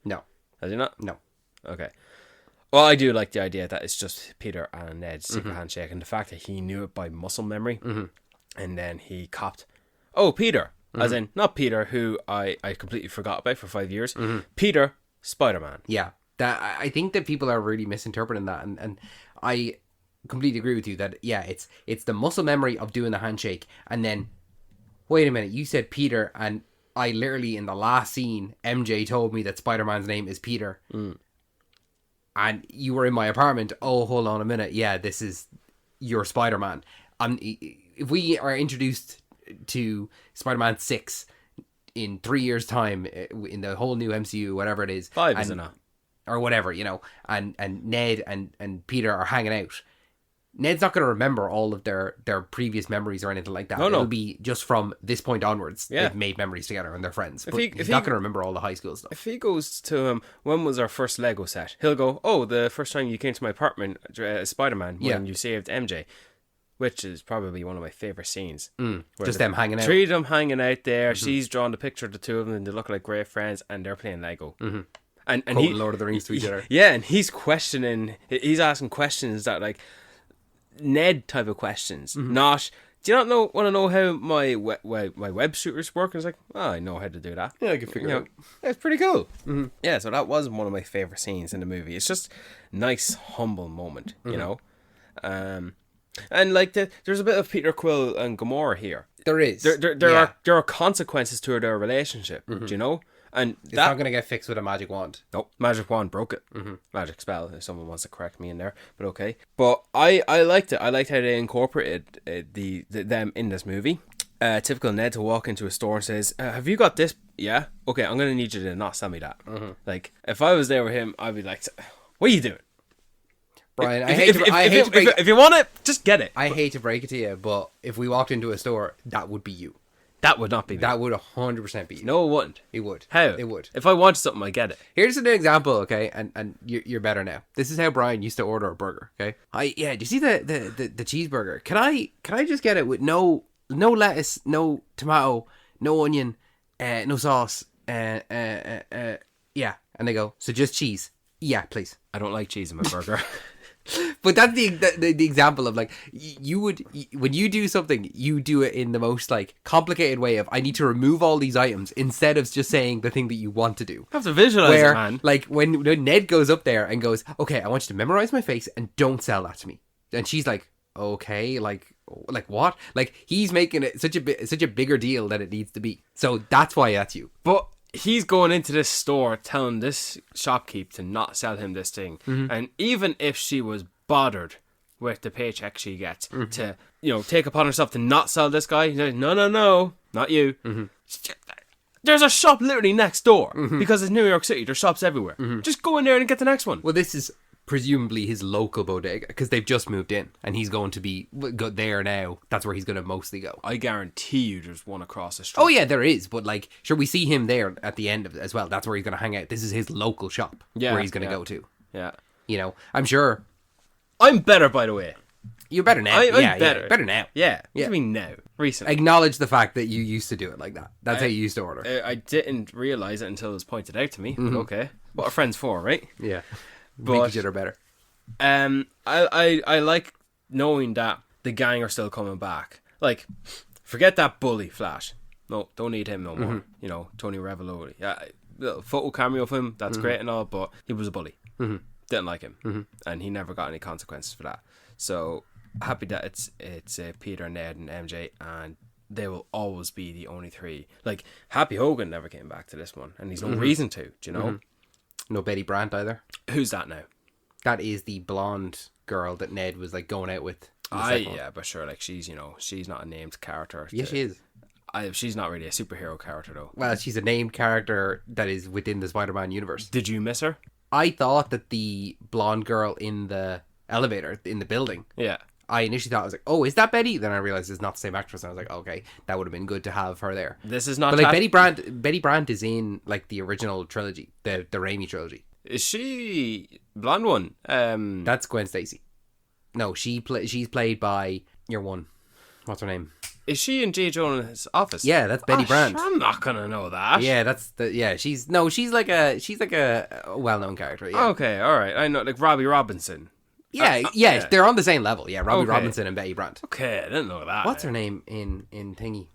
No. Has he not? No. Okay. Well, I do like the idea that it's just Peter and Ned's secret handshake, and the fact that he knew it by muscle memory, and then he copped, oh, Peter, as in, not Peter, who I completely forgot about for 5 years, Peter, Spider-Man. Yeah. I think that people are really misinterpreting that, and I completely agree with you that, yeah, it's the muscle memory of doing the handshake, and then, wait a minute, you said Peter, and I literally, in the last scene, MJ told me that Spider-Man's name is Peter, and you were in my apartment. Oh, hold on a minute, yeah, this is your Spider-Man. If we are introduced to Spider-Man 6 in 3 years' time, in the whole new MCU, whatever it is, 5 is enough, or whatever, and Ned and Peter are hanging out, Ned's not going to remember all of their previous memories or anything like that. No. It'll be just from this point onwards. Yeah. They've made memories together and they're friends. But if he's he- not going to remember all the high school stuff. If he goes to him, when was our first Lego set? He'll go, oh, the first time you came to my apartment, Spider-Man, when Yeah. you saved MJ. Which is probably one of my favourite scenes. Just them hanging out. Three of them hanging out there. She's drawn the picture of the two of them and they look like great friends and they're playing Lego. And Quoting he, Lord of the Rings to each other. Yeah, and he's asking questions that like Ned type of questions. Not, do you not want to know how my web shooters work? And it's like, oh, I know how to do that. Yeah, I can figure it out. It's pretty cool. Yeah, so that was one of my favourite scenes in the movie. It's just nice, humble moment, you know? And like there's a bit of Peter Quill and Gamora here. There is. There are consequences to their relationship, do you know? And It's not going to get fixed with a magic wand. nope, magic wand broke it. Magic spell. If someone wants to correct me in there, but okay. But I liked it. I liked how they incorporated them in this movie. Typical Ned to walk into a store and says, "Have you got this? Yeah, okay. I'm gonna need you to not sell me that." Like if I was there with him, I'd be like, "What are you doing, Brian, if you want it, just get it." I hate to break it to you, but if we walked into a store, that would be you. That would not be me. That would 100% be you. No, it wouldn't. It would. How? It would. If I want something, I get it. Here's an example, okay? And you're better now. This is how Brian used to order a burger, okay? Do you see the cheeseburger? Can I just get it with no lettuce, no tomato, no onion, no sauce, yeah. And they go, so just cheese. Yeah, please. I don't like cheese in my burger. But that's the example of like you would, when you do something, you do it in the most like complicated way of I need to remove all these items instead of just saying the thing that you want to do. I have to visualize Where it, man. like when Ned goes up there and goes, okay, I want you to memorize my face and don't sell that to me, and she's like, okay, like what? Like he's making it such a bigger deal than it needs to be. So that's why that's you. But he's going into this store telling this shopkeep to not sell him this thing. And even if she was bothered with the paycheck she gets to, take upon herself to not sell this guy, he's like, no, not you. There's a shop literally next door because it's New York City. There's shops everywhere. Just go in there and get the next one. Well, this is presumably his local bodega because they've just moved in and he's going to be there now. That's where he's going to mostly go. I guarantee you there's one across the street. Oh yeah, there is, but like, sure, we see him there at the end of it as well. That's where he's going to hang out. This is his local shop where he's going to go to. Yeah. I'm sure I'm better, by the way. you're better now. I'm better. Better now. Yeah. What do you mean now? Recently. Acknowledge the fact that you used to do it like that. That's how you used to order. I didn't realise it until it was pointed out to me. But okay. What are friends for, right? Yeah. But- Make each other better. I like knowing that the gang are still coming back. Like, forget that bully Flash. No, don't need him no more. Tony Revolori. Yeah, little photo cameo of him. That's great and all, but he was a bully. Didn't like him, and he never got any consequences for that. So happy that it's Peter, Ned, and MJ, and they will always be the only three. Like Happy Hogan never came back to this one, and he's no reason to. Do you know? No Betty Brant either. Who's that now? That is the blonde girl that Ned was like going out with. in the second one. Yeah, but sure, like she's not a named character. Yeah, she is. She's not really a superhero character though. Well, she's a named character that is within the Spider-Man universe. Did you miss her? I thought that the blonde girl in the elevator in the building, Yeah. I initially thought, I was like, oh, is that Betty? Then I realized it's not the same actress, and I was like, okay, that would have been good to have her there. This is not. But like Betty Brant is in like the original trilogy, the Raimi trilogy. Is she blonde one? That's Gwen Stacy. No, she's played by your one. What's her name? Is she in J. Jonah's Office? Yeah, that's Betty Brant. I'm not gonna know that. Yeah, she's like a well-known character. Yeah. Okay, all right. I know, like Robbie Robinson. Yeah, they're on the same level. Yeah, Robbie Robinson and Betty Brant. Okay, I didn't know that. What's her name in Thingy?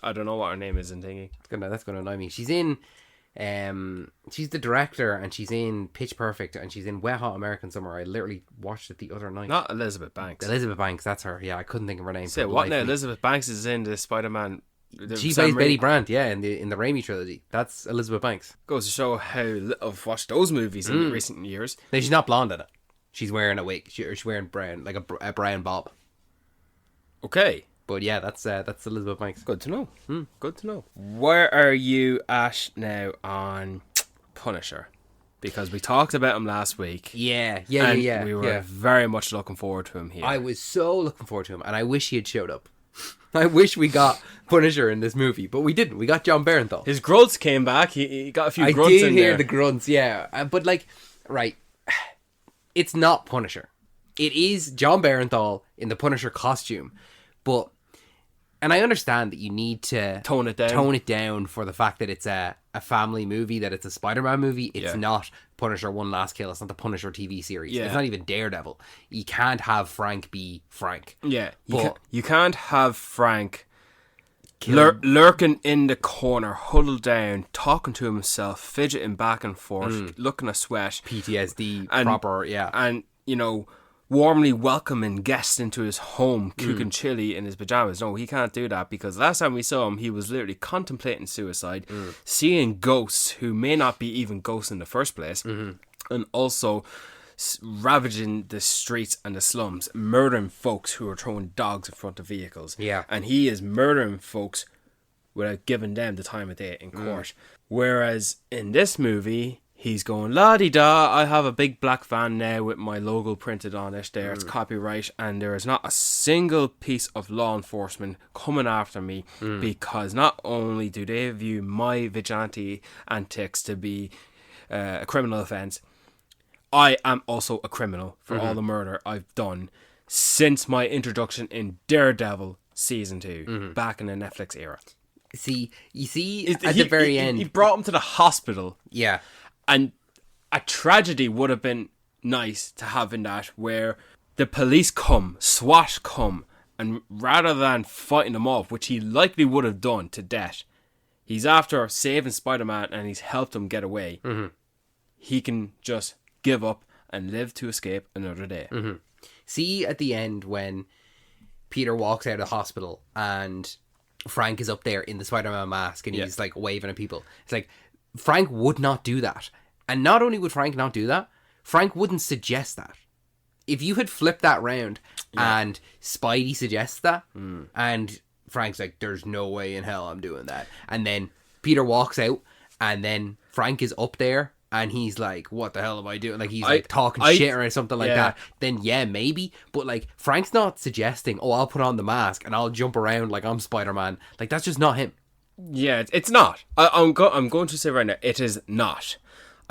I don't know what her name is in Thingy. That's gonna annoy me. She's in, she's the director, and she's in Pitch Perfect, and she's in Wet Hot American Summer. I literally watched it the other night. Not Elizabeth Banks. Elizabeth Banks, that's her. Yeah, I couldn't think of her name. Say what now? Elizabeth Banks is in the Spider-Man. She plays Betty Brant, yeah, in the Raimi trilogy. That's Elizabeth Banks. Goes to show how little I've watched those movies in recent years. No, she's not blonde in it. She's wearing a wig. She's wearing brown, like a brown bob. Okay. But yeah, that's Elizabeth Banks. Good to know. Good to know. Where are you at now on Punisher? because we talked about him last week. Yeah. And we were very much looking forward to him here. I was so looking forward to him, and I wish he had showed up. I wish we got Punisher in this movie, but we didn't. We got John Barenthal. His grunts came back. He got a few grunts in there. I did hear the grunts, yeah. But, like, right, it's not Punisher. It is John Barenthal in the Punisher costume, but... And I understand that you need to tone it down for the fact that it's a family movie, that it's a Spider-Man movie. It's not Punisher One Last Kill. It's not the Punisher TV series. It's not even Daredevil. You can't have Frank be Frank. Yeah, you can't have Frank lurking in the corner, huddled down, talking to himself, fidgeting back and forth, looking a sweat. PTSD, And, you know... warmly welcoming guests into his home, cooking chili in his pajamas. No, he can't do that, because last time we saw him, he was literally contemplating suicide, seeing ghosts who may not be even ghosts in the first place, and also ravaging the streets and the slums, murdering folks who are throwing dogs in front of vehicles. Yeah. And he is murdering folks without giving them the time of day in court. Whereas in this movie... he's going, la-di-da, I have a big black van now with my logo printed on it there. It's copyright, and there is not a single piece of law enforcement coming after me because not only do they view my vigilante antics to be a criminal offence, I am also a criminal for all the murder I've done since my introduction in Daredevil Season 2, back in the Netflix era. You see, at the very end... He brought him to the hospital. Yeah. And a tragedy would have been nice to have in that, where the police come, SWAT come, and rather than fighting them off, which he likely would have done to death, he's after saving Spider-Man and he's helped him get away. He can just give up and live to escape another day. See, at the end when Peter walks out of the hospital and Frank is up there in the Spider-Man mask and he's like waving at people. It's like, Frank would not do that. And not only would Frank not do that, Frank wouldn't suggest that. If you had flipped that round and Spidey suggests that, and Frank's like, there's no way in hell I'm doing that. And then Peter walks out, and then Frank is up there, and he's like, what the hell am I doing? Like, he's like talking shit or something like that. Then, maybe. But, like, Frank's not suggesting, oh, I'll put on the mask and I'll jump around like I'm Spider-Man. Like, that's just not him. Yeah, it's not. I'm going to say right now, it is not.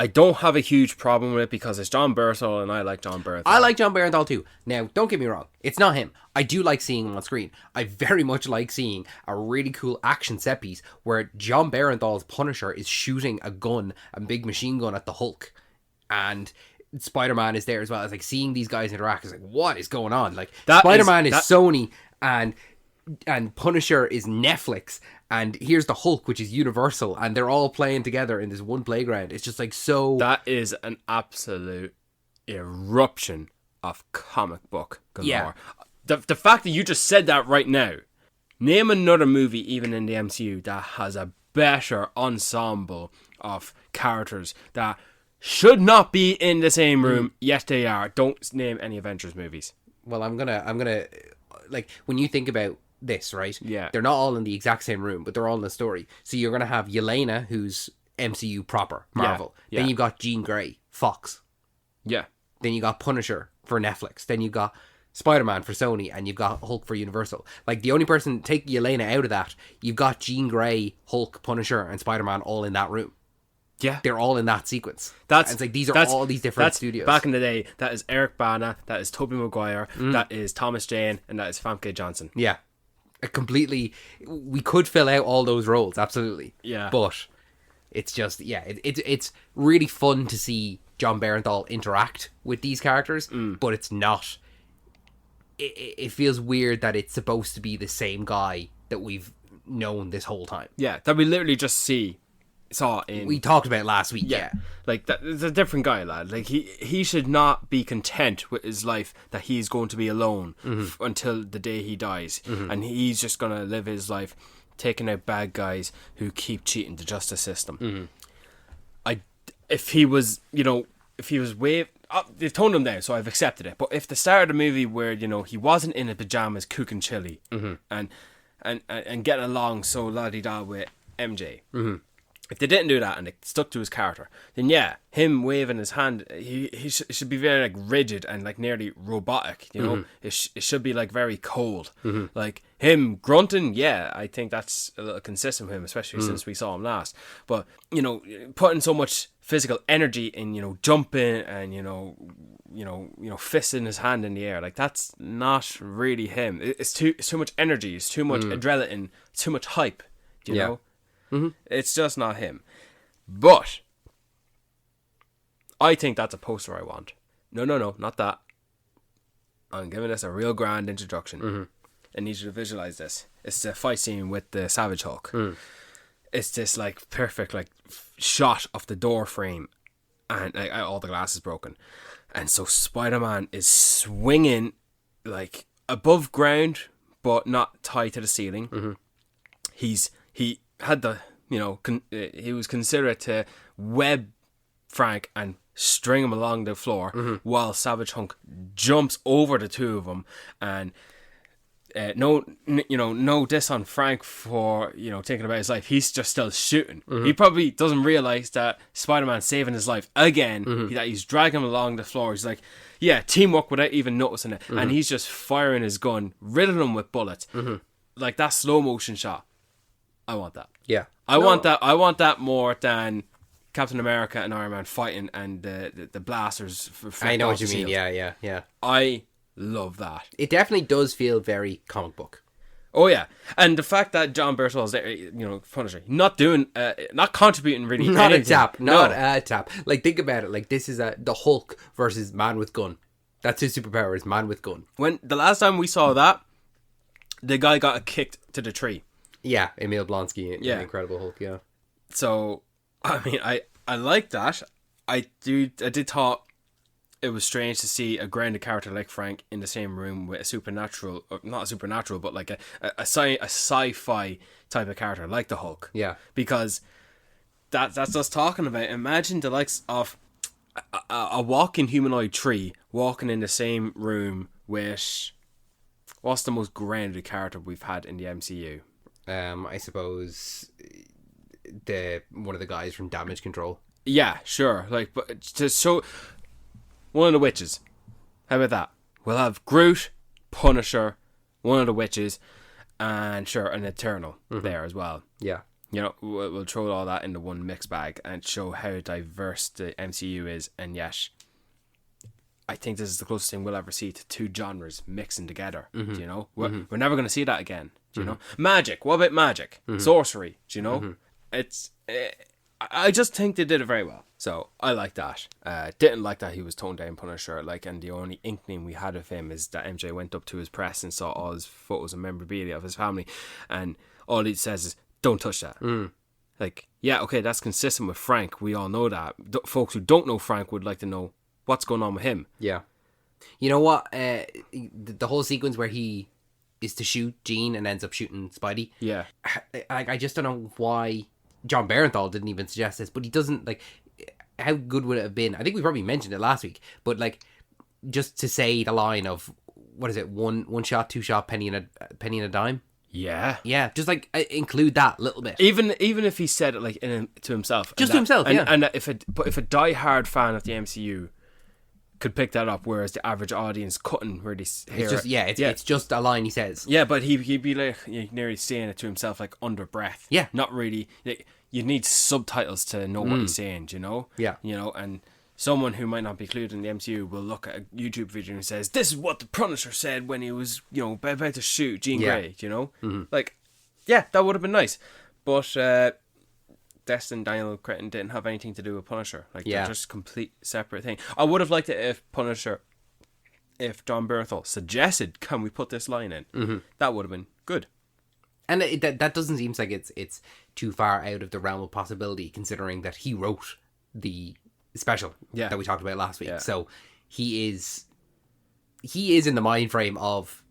I don't have a huge problem with it because it's John Bernthal and I like John Bernthal. I like John Bernthal too. Now, don't get me wrong. It's not him. I do like seeing him on screen. I very much like seeing a really cool action set piece where John Bernthal's Punisher is shooting a gun, a big machine gun at the Hulk. And Spider-Man is there as well. It's like seeing these guys interact. It's like, what is going on? Like, Spider-Man is Sony and Punisher is Netflix, and here's the Hulk, which is Universal, and they're all playing together in this one playground. It's just like so... That is an absolute eruption of comic book galore. Yeah. The fact that you just said that right now, name another movie even in the MCU that has a better ensemble of characters that should not be in the same room, yet they are. Don't name any Avengers movies. Well, I'm gonna like, when you think about this, right? Yeah. They're not all in the exact same room, but they're all in the story. So you're going to have Yelena, who's MCU proper, Marvel. Yeah. Then you've got Jean Grey, Fox. Yeah. Then you got Punisher for Netflix. Then you've got Spider-Man for Sony, and you've got Hulk for Universal. Like, the only person, take Yelena out of that, you've got Jean Grey, Hulk, Punisher, and Spider-Man all in that room. Yeah. They're all in that sequence. It's like, these are all these different studios. Back in the day, that is Eric Bana, that is Tobey Maguire, that is Thomas Jane, and that is Famke Johnson. Yeah. Completely, we could fill out all those roles, absolutely. Yeah. But it's just, it's really fun to see John Bernthal interact with these characters, but it's not. It feels weird that it's supposed to be the same guy that we've known this whole time. Yeah, that we literally just saw in... We talked about it last week, yeah. Like, that, it's a different guy, lad. Like, he should not be content with his life that he's going to be alone until the day he dies. And he's just going to live his life taking out bad guys who keep cheating the justice system. If he was they've toned him down, so I've accepted it. But if the start of the movie where, he wasn't in his pajamas cooking chili and getting along so la-di-da with MJ... If they didn't do that and they stuck to his character, then yeah, him waving his hand, he should be very like rigid and like nearly robotic. You know, it should be like very cold. Like him grunting, yeah, I think that's a little consistent with him, especially since we saw him last. But you know, putting so much physical energy in, you know, jumping and you know, fisting his hand in the air, like that's not really him. It's too much energy. It's too much adrenaline. Too much hype. You know. It's just not him. But I think that's a poster I want. No, not that. I'm giving this a real grand introduction. I need you to visualize this. It's the fight scene with the Savage Hulk. It's this like perfect like shot of the door frame, and like, all the glass is broken, and so Spider-Man is swinging like above ground, but not tied to the ceiling. He had the, you know, he was considerate to web Frank and string him along the floor while Savage Hulk jumps over the two of them. And no diss on Frank for, you know, thinking about his life. He's just still shooting. He probably doesn't realize that Spider-Man's saving his life again. That he's dragging him along the floor. He's like, yeah, teamwork without even noticing it. And he's just firing his gun, riddling him with bullets. Like that slow motion shot. I want that. Yeah. I want that more than Captain America and Iron Man fighting and the blasters. I know what you mean. Yeah. I love that. It definitely does feel very comic book. Oh yeah, and the fact that John Berthold is there, you know, Punisher, not contributing really. Not anything. Not a tap. Like think about it. Like this is the Hulk versus Man with Gun. That's his superpower, is Man with Gun. When the last time we saw that, the guy got kicked to the tree. Yeah, Emil Blonsky in Incredible Hulk, yeah. So, I mean, I like that. I did thought it was strange to see a grounded character like Frank in the same room with a supernatural, or not a supernatural, but like a sci-fi type of character like the Hulk. Yeah. Because that's us talking about. Imagine the likes of a walking humanoid tree walking in the same room with, what's the most grounded character we've had in the MCU? I suppose one of the guys from Damage Control. Yeah, sure. Like, but to show one of the witches. How about that? We'll have Groot, Punisher, one of the witches, and sure, an Eternal there as well. Yeah. You know, we'll throw all that into one mixed bag and show how diverse the MCU is, and yet I think this is the closest thing we'll ever see to two genres mixing together. Do you know? We're never going to see that again. Do you know? Magic. What about magic? Sorcery. Do you know? It's. I just think they did it very well. So I like that. Didn't like that he was toned down Punisher. Like, and the only inkling we had of him is that MJ went up to his press and saw all his photos and memorabilia of his family, and all he says is, "Don't touch that." Like, yeah, okay, that's consistent with Frank. We all know that. Folks who don't know Frank would like to know what's going on with him. Yeah. You know what? The whole sequence where he is to shoot Jean and ends up shooting Spidey. Yeah. I just don't know why John Barenthal didn't even suggest this, but he doesn't, like, how good would it have been? I think we probably mentioned it last week, but like, just to say the line of, what is it, one shot, two shot, penny and a dime. Yeah, just like include that little bit. Even if he said it like to himself, just to himself, yeah. And if a diehard fan of the MCU could pick that up, whereas the average audience couldn't really hear it. It's just a line he says. Yeah, but he'd be like, nearly saying it to himself, like under breath. Yeah, not really. Like, you need subtitles to know what he's saying. Do you know? Yeah, you know, and someone who might not be clued in the MCU will look at a YouTube video and says, "This is what the Punisher said when he was, you know, about to shoot Jean Grey." Do you know? Like, yeah, that would have been nice, but Destin Daniel Cretton didn't have anything to do with Punisher. Like, they're just complete separate thing. I would have liked it if John Berthel suggested, "Can we put this line in?" That would have been good. And that doesn't seem like it's too far out of the realm of possibility, considering that he wrote the special that we talked about last week. So he is in the mind frame of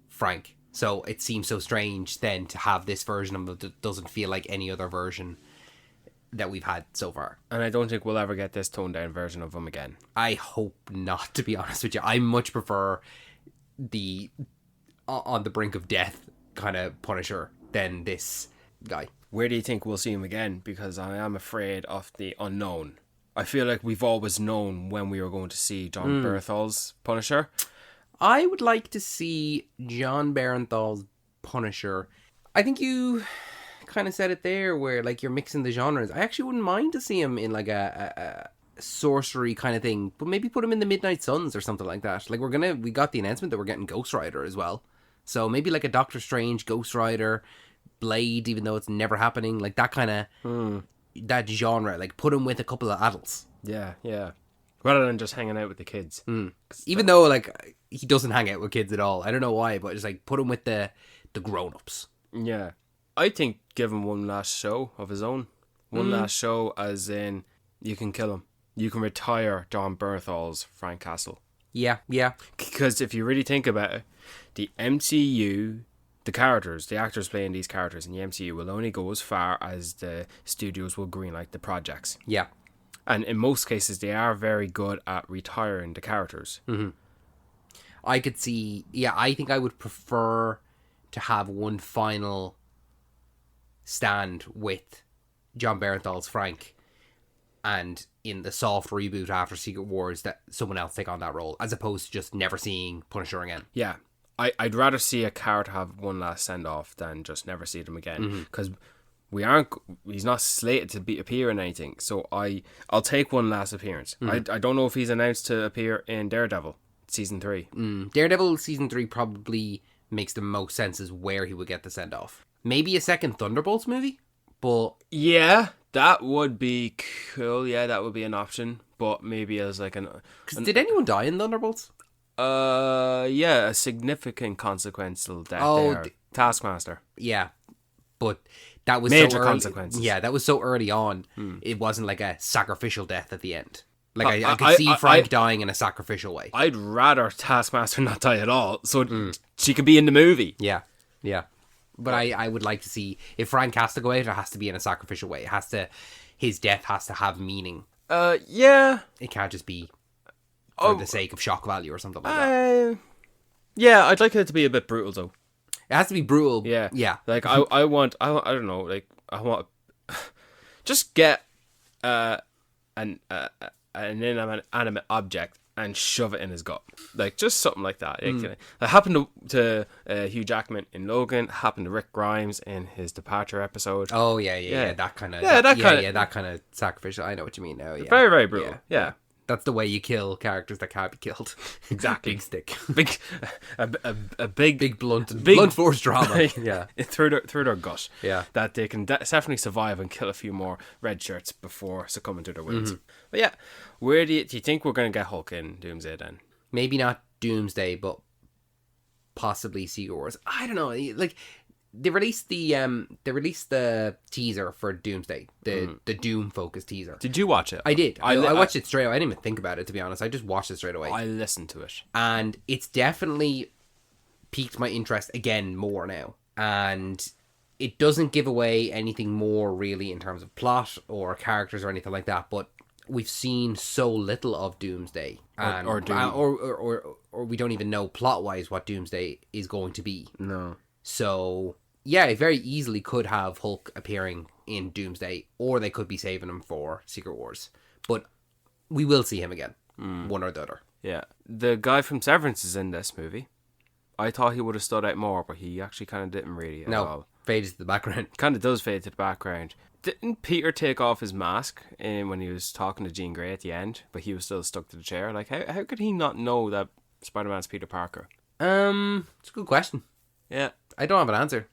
Frank. So it seems so strange then to have this version of him that doesn't feel like any other version that we've had so far. And I don't think we'll ever get this toned down version of him again. I hope not, to be honest with you. I much prefer the on the brink of death kind of Punisher than this guy. where do you think we'll see him again? Because I am afraid of the unknown. I feel like we've always known when we were going to see John Bernthal's Punisher. I would like to see John Bernthal's Punisher. I think you kind of said it there, where like you're mixing the genres. I actually wouldn't mind to see him in like a sorcery kind of thing, but maybe put him in the Midnight Suns or something like that. Like we got the announcement that we're getting Ghost Rider as well, so maybe like a Doctor Strange, Ghost Rider, Blade, even though it's never happening, like that kind of that genre. Like put him with a couple of adults. Yeah, rather than just hanging out with the kids. Even though like he doesn't hang out with kids at all. I don't know why, but just like put him with the grown-ups. Yeah, I think give him one last show of his own. One last show, as in you can kill him. You can retire John Bernthal's Frank Castle. Yeah. Because if you really think about it, the MCU, the actors playing these characters in the MCU will only go as far as the studios will greenlight the projects. Yeah. And in most cases, they are very good at retiring the characters. Mm-hmm. I could see... Yeah, I think I would prefer to have one final stand with John Bernthal's Frank, and in the soft reboot after Secret Wars that someone else take on that role, as opposed to just never seeing Punisher again. Yeah. I'd rather see a character have one last send-off than just never see them again. Because he's not slated to appear in anything. So I'll take one last appearance. I don't know if he's announced to appear in Daredevil Season 3. Daredevil Season 3 probably makes the most sense as where he would get the send-off. Maybe a second Thunderbolts movie? But... Yeah, that would be cool. Yeah, that would be an option. But maybe as like did anyone die in Thunderbolts? Yeah, a significant consequential death there. Taskmaster. Yeah, but that was major so early, consequences. Yeah, that was so early on. It wasn't like a sacrificial death at the end. Like I could see Frank dying in a sacrificial way. I'd rather Taskmaster not die at all, so she could be in the movie. Yeah. But I would like to see, if Frank has to go out, it has to be in a sacrificial way. His death has to have meaning. Yeah. It can't just be for the sake of shock value or something like that. Yeah, I'd like it to be a bit brutal though. It has to be brutal. Yeah. Like I don't know, like I want just get an inanimate object and shove it in his gut, like just something like that. It happened to Hugh Jackman in Logan. Happened to Rick Grimes in his Departure episode. Oh yeah, that kind of that kind of sacrificial. I know what you mean now. Yeah, very very brutal. Yeah. That's the way you kill characters that can't be killed. Exactly. Big stick. A big blunt force drama. Yeah. through their gut. Yeah. That they can definitely survive and kill a few more red shirts before succumbing to their wounds. But yeah, where do you think we're going to get Hulk in Doomsday then? Maybe not Doomsday, but possibly Secret Wars. I don't know. Like they released the teaser for Doomsday, the Doom focused teaser. Did you watch it? I did. I watched it straight away. I didn't even think about it, to be honest. I just watched it straight away. I listened to it, and it's definitely piqued my interest again more now. And it doesn't give away anything more really in terms of plot or characters or anything like that. But we've seen so little of Doomsday, or we don't even know plot wise what Doomsday is going to be. No. So yeah, it very easily could have Hulk appearing in Doomsday, or they could be saving him for Secret Wars. But we will see him again, one or the other. Yeah. The guy from Severance is in this movie. I thought he would have stood out more, but he actually kind of didn't really at all. Fades to the background. Kind of does fade to the background. Didn't Peter take off his mask when he was talking to Jean Grey at the end, but he was still stuck to the chair? Like, how could he not know that Spider-Man's Peter Parker? It's a good question. Yeah. I don't have an answer.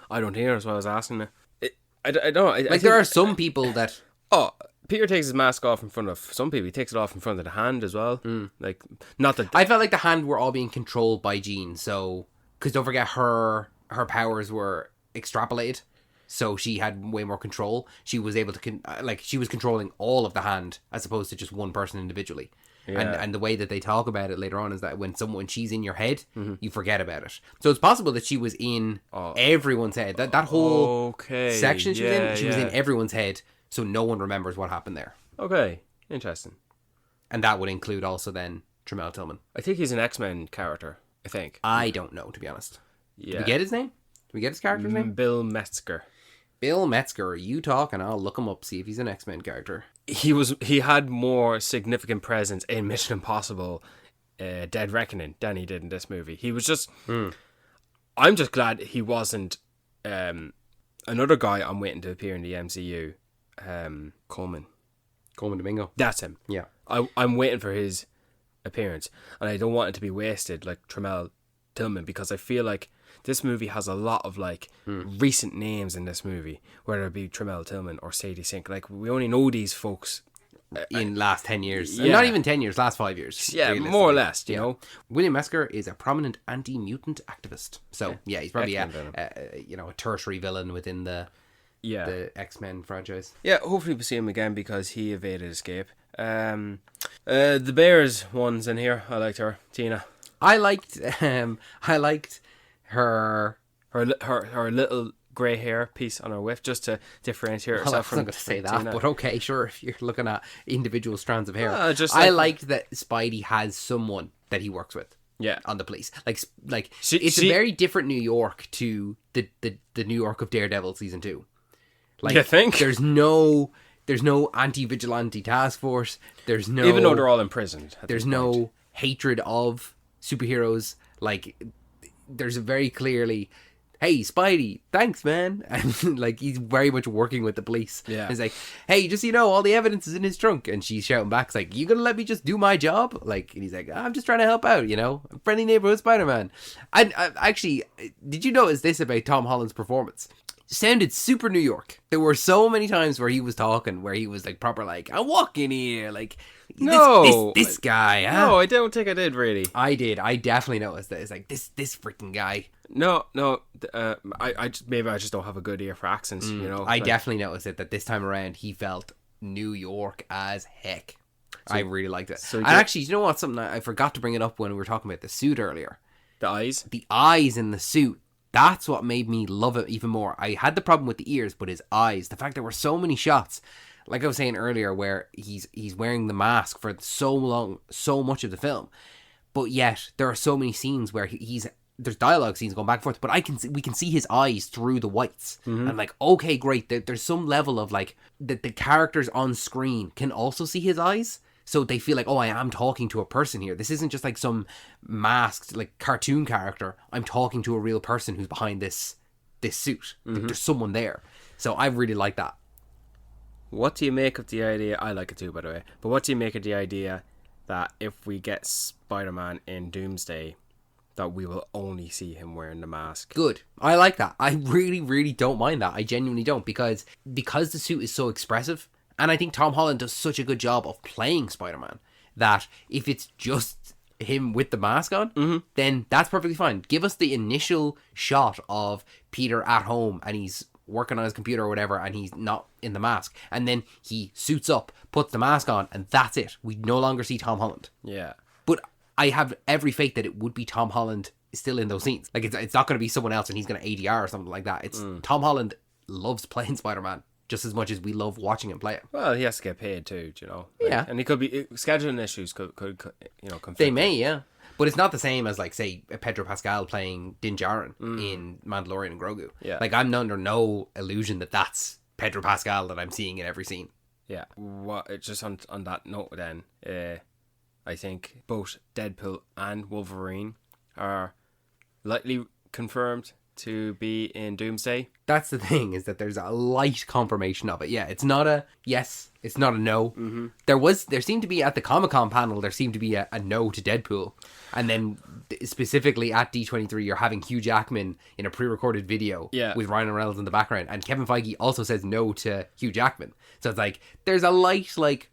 I don't hear, that's why I was asking it. I don't know. I there are some people that... Oh, Peter takes his mask off in front of some people. He takes it off in front of the hand as well. Like, not that... I felt like the hand were all being controlled by Jean, so... Because don't forget, her powers were extrapolated, so she had way more control. She was able to... she was controlling all of the hand, as opposed to just one person individually. Yeah. And the way that they talk about it later on is that when she's in your head, you forget about it. So it's possible that she was in everyone's head. That whole section she was in everyone's head, so no one remembers what happened there. Okay, interesting. And that would include also then Tremel Tillman. I think he's an X-Men character, I think. I don't know, to be honest. Yeah. Did we get his name? Did we get his character's name? Bill Metzger. Bill Metzger, you talk and I'll look him up, see if he's an X-Men character. He had more significant presence in Mission Impossible Dead Reckoning than he did in this movie. He was just... I'm just glad he wasn't... another guy I'm waiting to appear in the MCU, Coleman Domingo. That's him. Yeah. I'm waiting for his appearance, and I don't want it to be wasted like Tremel Tillman, because I feel like this movie has a lot of like recent names in this movie, whether it be Tremel Tillman or Sadie Sink. Like, we only know these folks in last 10 years. Yeah. Not even 10 years, last 5 years. Yeah, more or less, you know. William Metzger is a prominent anti-mutant activist. So, yeah, he's probably a tertiary villain within the X-Men franchise. Yeah, hopefully we'll see him again because he evaded escape. The Bears one's in here. I liked her, Tina. I liked her little grey hair piece on her whiff, just to differentiate herself from. I'm not going to say that, Tina. but okay, sure. If you're looking at individual strands of hair, I liked that Spidey has someone that he works with. Yeah, on the police, it's she, a very different New York to the New York of Daredevil season 2. Like, you think there's no anti-vigilante task force. There's no, even though they're all imprisoned. There's no hatred of superheroes. Like, there's a very clearly, hey, Spidey, thanks, man. And like, he's very much working with the police. Yeah. He's like, hey, just so you know, all the evidence is in his trunk. And she's shouting back, it's like, you gonna let me just do my job? Like, and he's like, I'm just trying to help out, you know? Friendly neighborhood Spider-Man. And actually, did you notice this about Tom Holland's performance? Sounded super New York. There were so many times where he was talking, where he was like proper, like, I'm walking here, like, this guy. Huh? No, I don't think I did really. I did. I definitely noticed that. It's like, this freaking guy. No. I just don't have a good ear for accents. You know, I definitely noticed it, that this time around he felt New York as heck. I really liked it. And actually, you know what? Something I forgot to bring it up when we were talking about the suit earlier. The eyes in the suit. That's what made me love it even more. I had the problem with the ears, but his eyes. The fact there were so many shots, like I was saying earlier, where he's wearing the mask for so long, so much of the film, but yet there are so many scenes where there's dialogue scenes going back and forth, but we can see his eyes through the whites. Mm-hmm. I'm like, okay, great. There's some level of like that the characters on screen can also see his eyes. So they feel like, oh, I am talking to a person here. This isn't just like some masked, like, cartoon character. I'm talking to a real person who's behind this suit. Mm-hmm. Like, there's someone there. So I really like that. What do you make of the idea? I like it too, by the way. But what do you make of the idea that if we get Spider-Man in Doomsday, that we will only see him wearing the mask? Good. I like that. I really, really don't mind that. I genuinely don't, because the suit is so expressive. And I think Tom Holland does such a good job of playing Spider-Man that if it's just him with the mask on, then that's perfectly fine. Give us the initial shot of Peter at home and he's working on his computer or whatever and he's not in the mask. And then he suits up, puts the mask on, and that's it. We no longer see Tom Holland. Yeah. But I have every faith that it would be Tom Holland still in those scenes. Like, it's not going to be someone else and he's going to ADR or something like that. It's Tom Holland loves playing Spider-Man just as much as we love watching him play it. Well, he has to get paid too, you know. Yeah. And he could be scheduling issues could conflict. They may, yeah. But it's not the same as, like, say, Pedro Pascal playing Din Djarin in Mandalorian and Grogu. Yeah. Like, I'm under no illusion that that's Pedro Pascal that I'm seeing in every scene. Yeah. Just on that note then, I think both Deadpool and Wolverine are likely confirmed to be in Doomsday. That's the thing, is that there's a light confirmation of it. Yeah, it's not a yes, it's not a no. Mm-hmm. There seemed to be, at the Comic-Con panel, there seemed to be a no to Deadpool. And then specifically at D23, you're having Hugh Jackman in a pre-recorded video with Ryan Reynolds in the background. And Kevin Feige also says no to Hugh Jackman. So it's like, there's a light, like,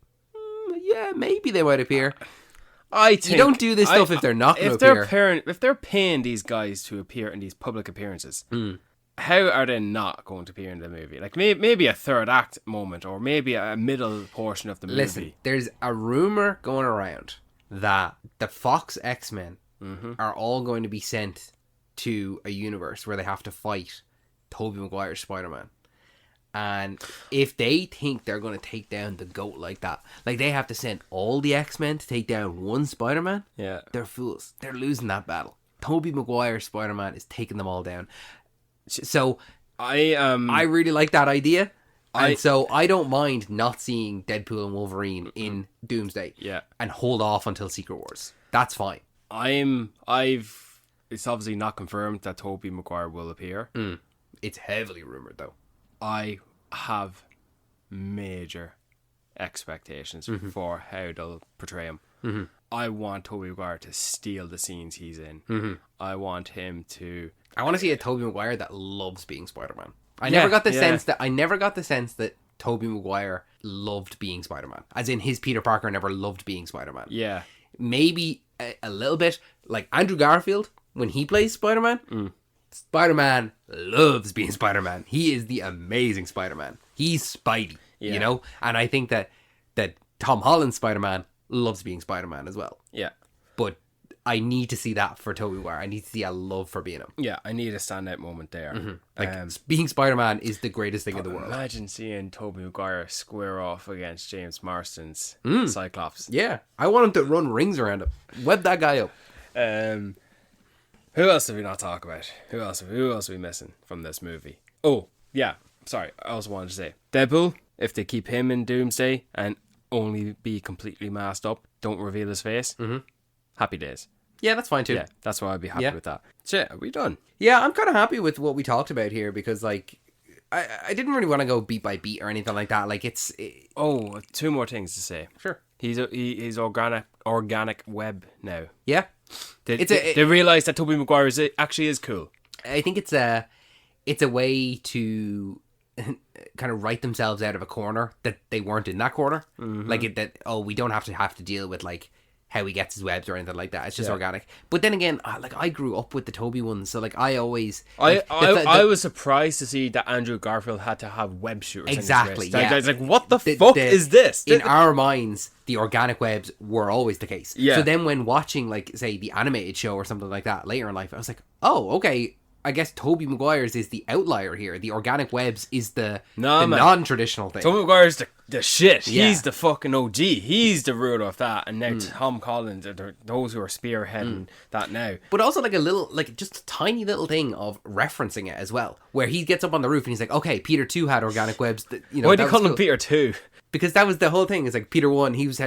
yeah, maybe they might appear. I think you don't do this stuff if they're not going to appear. If they're paying these guys to appear in these public appearances, how are they not going to appear in the movie? Like, maybe a third act moment, or maybe a middle portion of the movie. Listen, there's a rumor going around that the Fox X-Men are all going to be sent to a universe where they have to fight Tobey Maguire's Spider-Man. And if they think they're going to take down the GOAT like that, like they have to send all the X-Men to take down one Spider-Man, they're fools. They're losing that battle. Tobey Maguire's Spider-Man is taking them all down. So I really like that idea. And so I don't mind not seeing Deadpool and Wolverine in Doomsday. Yeah. And hold off until Secret Wars. That's fine. It's obviously not confirmed that Tobey Maguire will appear. It's heavily rumored though. I have major expectations for how they'll portray him. I want Tobey Maguire to steal the scenes he's in. I want him to... I want to see a Tobey Maguire that loves being Spider-Man. I never got the sense that Tobey Maguire loved being Spider-Man. As in, his Peter Parker never loved being Spider-Man. Yeah. Maybe a little bit. Like Andrew Garfield, when he plays Spider-Man, Spider-Man loves being Spider-Man. He is the amazing Spider-Man. He's Spidey, you know? And I think that Tom Holland's Spider-Man loves being Spider-Man as well. Yeah. But I need to see that for Tobey Maguire. I need to see a love for being him. Yeah, I need a standout moment there. Being Spider-Man is the greatest thing in the world. Imagine seeing Tobey Maguire square off against James Marsden's Cyclops. Yeah, I want him to run rings around him. Web that guy up. Who else did we not talk about? Who else are we missing from this movie? Oh, yeah. Sorry, I also wanted to say Deadpool, if they keep him in Doomsday and only be completely masked up, don't reveal his face, happy days. Yeah, that's fine too. Yeah, that's why I'd be happy with that. Shit, are we done? Yeah, I'm kind of happy with what we talked about here because, like, I didn't really want to go beat by beat or anything like that. Like, Oh, two more things to say. Sure. He's organic web now. Yeah. They realise that Tobey Maguire actually is cool. I think it's a way to kind of write themselves out of a corner that they weren't in that corner. Like we don't have to deal with like how he gets his webs or anything like that. It's just organic. But then again, I grew up with the Tobey ones, so like I always I was surprised to see that Andrew Garfield had to have web shooters. Exactly. In his wrist. Like what the fuck is this? In our minds, the organic webs were always the case. Yeah. So then when watching like say the animated show or something like that later in life, I was like, oh, okay. I guess Tobey Maguire's is the outlier here. The organic webs is the non-traditional thing. Tobey Maguire's the shit. Yeah. He's the fucking OG. He's the ruler of that. And now Tom Collins are those who are spearheading that now. But also like just a tiny little thing of referencing it as well, where he gets up on the roof and he's like, okay, Peter 2 had organic webs. Why do you call him Peter 2? Because that was the whole thing. It's like Peter 1, he was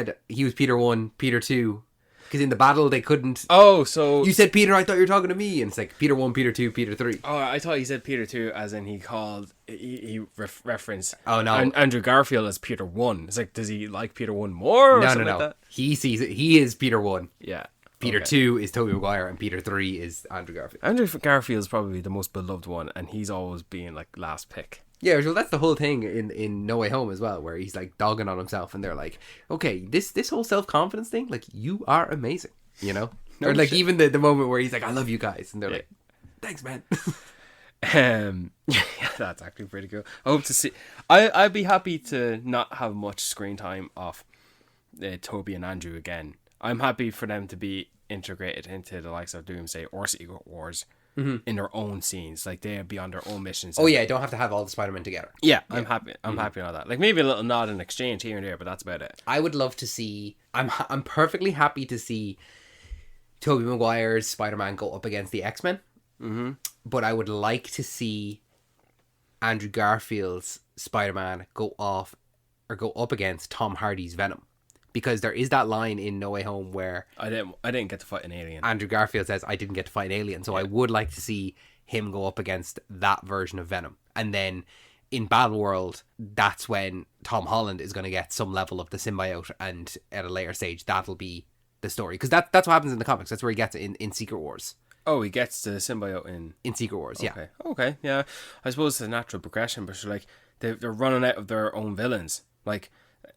Peter 1, Peter 2. Because in the battle, they couldn't... Oh, so... You said Peter, I thought you were talking to me. And it's like Peter 1, Peter 2, Peter 3. Oh, I thought he said Peter 2 as in he called... He referenced... Oh, no. Andrew Garfield as Peter 1. It's like, does he like Peter 1 more? Or No. like that? He sees it. He is Peter 1. Yeah. Peter 2 is Tobey Maguire. And Peter 3 is Andrew Garfield. Andrew Garfield is probably the most beloved one. And he's always being like last pick. Yeah, well, that's the whole thing in No Way Home as well, where he's like dogging on himself. And they're like, okay, this whole self-confidence thing, like, you are amazing. You know? Or like even the moment where he's like, I love you guys. And they're like, thanks, man. Yeah, that's actually pretty cool. I hope to see... I'd be happy to not have much screen time off Toby and Andrew again. I'm happy for them to be integrated into the likes of Doomsday or Secret Wars in their own scenes. Like, they'd be on their own missions. Oh, yeah, don't have to have all the Spider-Men together. Yeah, I'm happy. I'm happy on that. Like, maybe a little nod in exchange here and there, but that's about it. I would love to see... I'm perfectly happy to see Tobey Maguire's Spider-Man go up against the X-Men. But I would like to see Andrew Garfield's Spider-Man go up against Tom Hardy's Venom. Because there is that line in No Way Home where I didn't get to fight an alien. Andrew Garfield says, I didn't get to fight an alien. So I would like to see him go up against that version of Venom. And then in Battle World, that's when Tom Holland is going to get some level of the symbiote. And at a later stage, that'll be the story. Because that's what happens in the comics. That's where he gets it in Secret Wars. Oh, he gets the symbiote in Secret Wars, yeah. Okay, yeah. I suppose it's a natural progression, but like they're running out of their own villains. Like,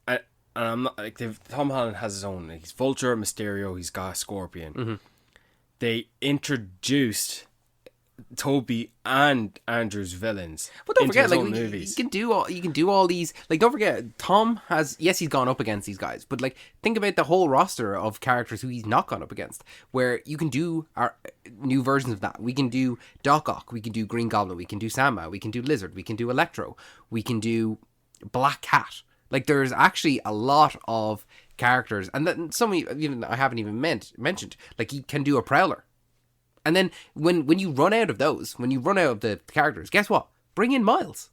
and I'm not like Tom Holland has his own. Like, he's Vulture, Mysterio, he's got Scorpion. They introduced Toby and Andrew's villains. But don't into forget, his like own movies. you can do all these. Like, don't forget, Tom has he's gone up against these guys, but like think about the whole roster of characters who he's not gone up against. Where you can do our new versions of that. We can do Doc Ock, we can do Green Goblin, we can do Sandman, we can do Lizard, we can do Electro, we can do Black Cat. Like, there's actually a lot of characters, and then some even I haven't even mentioned. Like, he can do a Prowler. And then when you run out of those, when you run out of the characters, guess what? bring in Miles.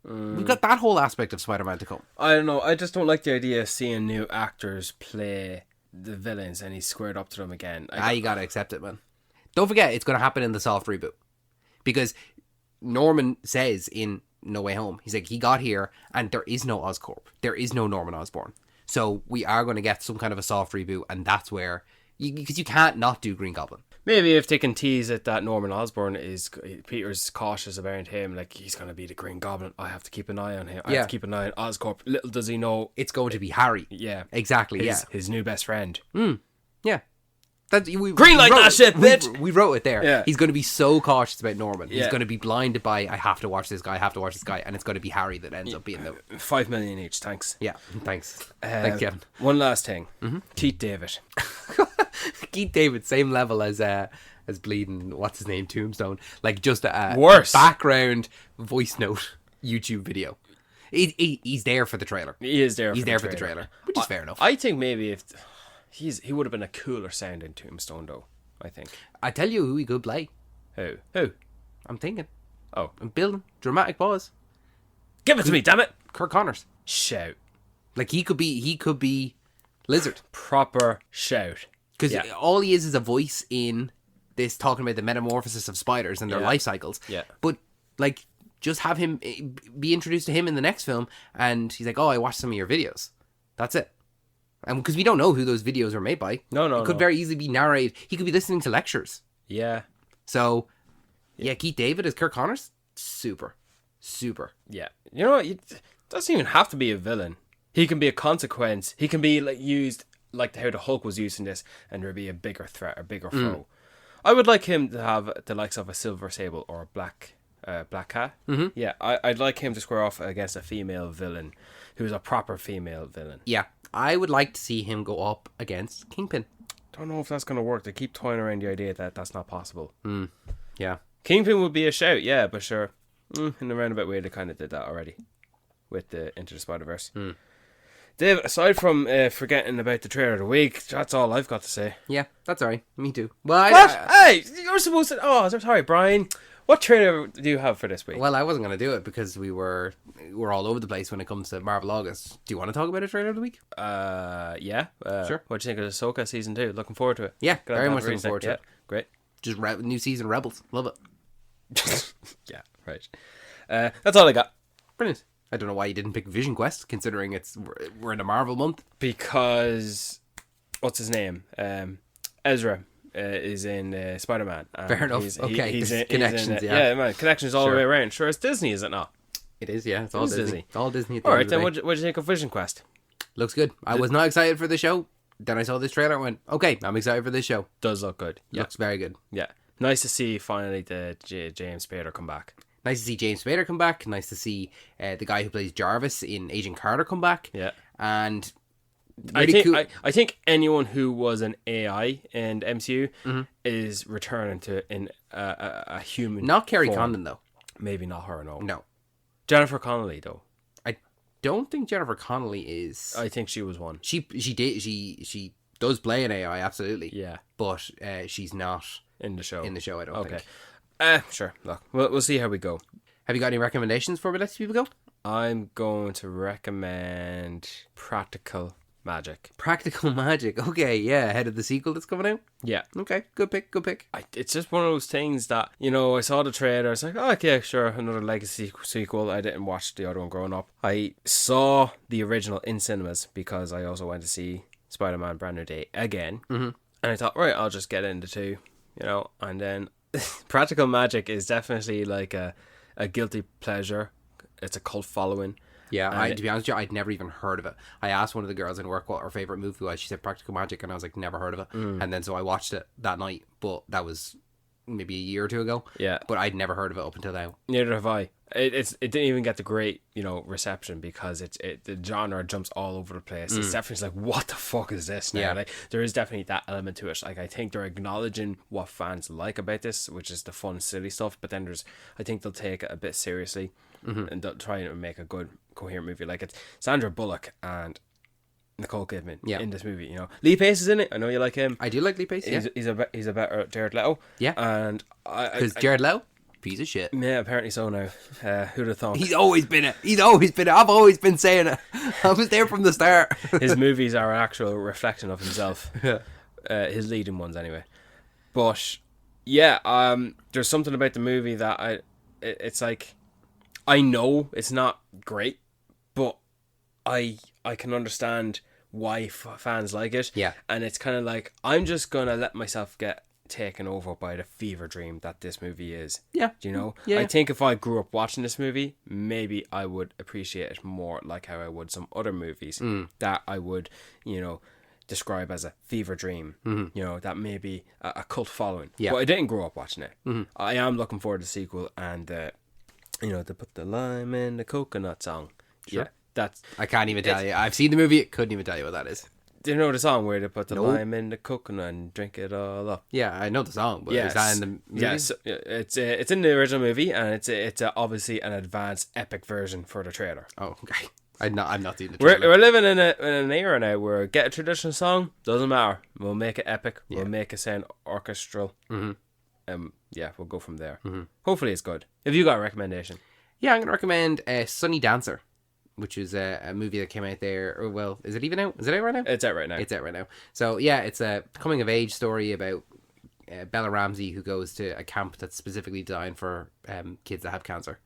We've got that whole aspect of Spider-Man to come. I don't know. I just don't like the idea of seeing new actors play the villains and he's squared up to them again. You gotta accept it, man. Don't forget, it's gonna happen in the soft reboot. Because Norman says in No Way Home, he's like, he got here and there is no Oscorp. There is no Norman Osborn. So we are going to get some kind of a soft reboot, and that's where... Because you can't not do Green Goblin. Maybe if they can tease it that Norman Osborn is... Peter's cautious about him, like, he's going to be the Green Goblin. I have to keep an eye on him. I have to keep an eye on Oscorp. Little does he know... It's going to be Harry. Yeah. Exactly, his new best friend. Yeah. Green light that shit, bitch! We wrote it there. Yeah. He's going to be so cautious about Norman. Yeah. He's going to be blinded by, I have to watch this guy, and it's going to be Harry that ends up being the... 5 million each, thanks. Yeah, thanks. Thanks, Kevin. One last thing. Keith David. Keith David, same level as bleeding, what's his name, Tombstone. Like, just a Worse. background voice note YouTube video. He's there for the trailer. He is there. He's there for the trailer, which is fair enough. I think maybe if he would have been a cooler sounding Tombstone, though. I think. I tell you who he could play. Who? I'm thinking. Oh, I'm building. Dramatic pause. give it to me, damn it! Kirk Connors. Shout. Like, he could be Lizard. Proper shout. Because Yeah. all he is a voice in this, talking about the metamorphosis of spiders and their life cycles. Yeah. But, like, just have him be introduced to him in the next film, and he's like, oh, I watched some of your videos. That's it. And because we don't know who those videos are made by. No. It could very easily be narrated. He could be listening to lectures. Yeah. So, yeah, Keith David as Kirk Connors, super. Yeah. You know what? It doesn't even have to be a villain. He can be a consequence. He can be like used like how the Hulk was used in this, and there be a bigger threat or bigger foe. I would like him to have the likes of a Silver Sable or a Black Cat. Mm-hmm. Yeah, I'd like him to square off against a female villain who's a proper female villain. Yeah, I would like to see him go up against Kingpin. Don't know if that's going to work. They keep toying around the idea that that's not possible. Yeah. Kingpin would be a shout, yeah, but sure. In a roundabout way, they kind of did that already with the Into the Spider-Verse. Dave, aside from forgetting about the trailer of the week, that's all I've got to say. Yeah, that's alright. Me too. Well, What? Hey, you're supposed to... Oh, sorry, Brian. What trailer do you have for this week? Well, I wasn't going to do it because we're all over the place when it comes to Marvel August. Do you want to talk about a trailer of the week? Yeah. Sure. What do you think of Ahsoka Season 2? Looking forward to it. Yeah, Glad very to much have looking it forward to it. Great. Just new season Rebels. Love it. Yeah, right. That's all I got. Brilliant. I don't know why you didn't pick Vision Quest, considering we're in a Marvel month. Because... What's his name? Ezra is in Spider-Man. Fair enough. He's in, connections, yeah. Yeah, man, connections all the way around. Sure, it's Disney, is it not? It is, yeah. It's all is Disney. Disney. It's all Disney. At the All end right, of the then day. what do you think of Vision Quest? Looks good. I was not excited for the show. Then I saw this trailer and went, okay, I'm excited for this show. Does look good. Yeah. Looks very good. Yeah. Nice to see finally the James Spader come back. Nice to see James Spader come back. Nice to see the guy who plays Jarvis in Agent Carter come back. Yeah. And I cool. think anyone who was an AI in MCU is returning to a human. Not Kerry form. Condon, though. Maybe not her. No. No. Jennifer Connelly though. I don't think Jennifer Connelly is. I think she was one. She does play an AI, absolutely. Yeah. But she's not In the show. I don't think. Sure. Look, we'll see how we go. Have you got any recommendations for we let people go? I'm going to recommend Practical Magic. Practical Magic. Okay, yeah, ahead of the sequel that's coming out. Yeah. Okay, good pick. It's just one of those things that, I saw the trailer, I was like, oh, okay, sure, another Legacy sequel. I didn't watch the other one growing up. I saw the original in cinemas because I also went to see Spider-Man Brand New Day again. Mm-hmm. And I thought, right, I'll just get into two, and then Practical Magic is definitely like a guilty pleasure. It's a cult following. Yeah, to be honest with you, I'd never even heard of it. I asked one of the girls in work what her favourite movie was. She said Practical Magic, and I was like, never heard of it. And then so I watched it that night, but that was maybe a year or two ago. Yeah. But I'd never heard of it up until now. Neither have I. It didn't even get the great, reception because the genre jumps all over the place. It's definitely like, what the fuck is this now? Yeah. Like, there is definitely that element to it. Like, I think they're acknowledging what fans like about this, which is the fun, silly stuff. But then I think they'll take it a bit seriously and they'll try and make a good, coherent movie. Like, it's Sandra Bullock and Nicole Kidman in this movie. Lee Pace is in it. I know you like him. I do like Lee Pace. Yeah, He's a better Jared Leto. Yeah, and because Jared Leto. piece of shit. Yeah, apparently so now. Who'd have thought? He's always been it. He's always been it. I've always been saying it. I was there from the start. His movies are an actual reflection of himself. Yeah. His leading ones, anyway. But yeah, there's something about the movie that it's like, I know it's not great, but I can understand why fans like it. Yeah. And it's kind of like, I'm just gonna let myself get taken over by the fever dream that this movie is. Yeah. Do you know? Yeah. I think if I grew up watching this movie, maybe I would appreciate it more like how I would some other movies that I would, describe as a fever dream. That may be a cult following. Yeah. But I didn't grow up watching it. I am looking forward to the sequel and to put the lime in the coconut song. Sure. Yeah. That's, I can't even tell you. I've seen the movie. Couldn't even tell you what that is. do you know the song where they put the No. lime in the coconut and drink it all up? Yeah, I know the song, but is that in the movie? Yes, it's it's in the original movie, and it's obviously an advanced epic version for the trailer. Oh, okay. I'm not seeing the We're trailer. living in an era now where get a traditional song, doesn't matter. We'll make it epic. Yeah. We'll make it sound orchestral. Yeah, we'll go from there. Mm-hmm. Hopefully it's good. Have you got a recommendation? Yeah, I'm going to recommend Sunny Dancer, which is a movie that came out there. Or, well, is it even out? Is it out right now? It's out right now. It's out right now. So, yeah, it's a coming-of-age story about Bella Ramsey, who goes to a camp that's specifically designed for kids that have cancer.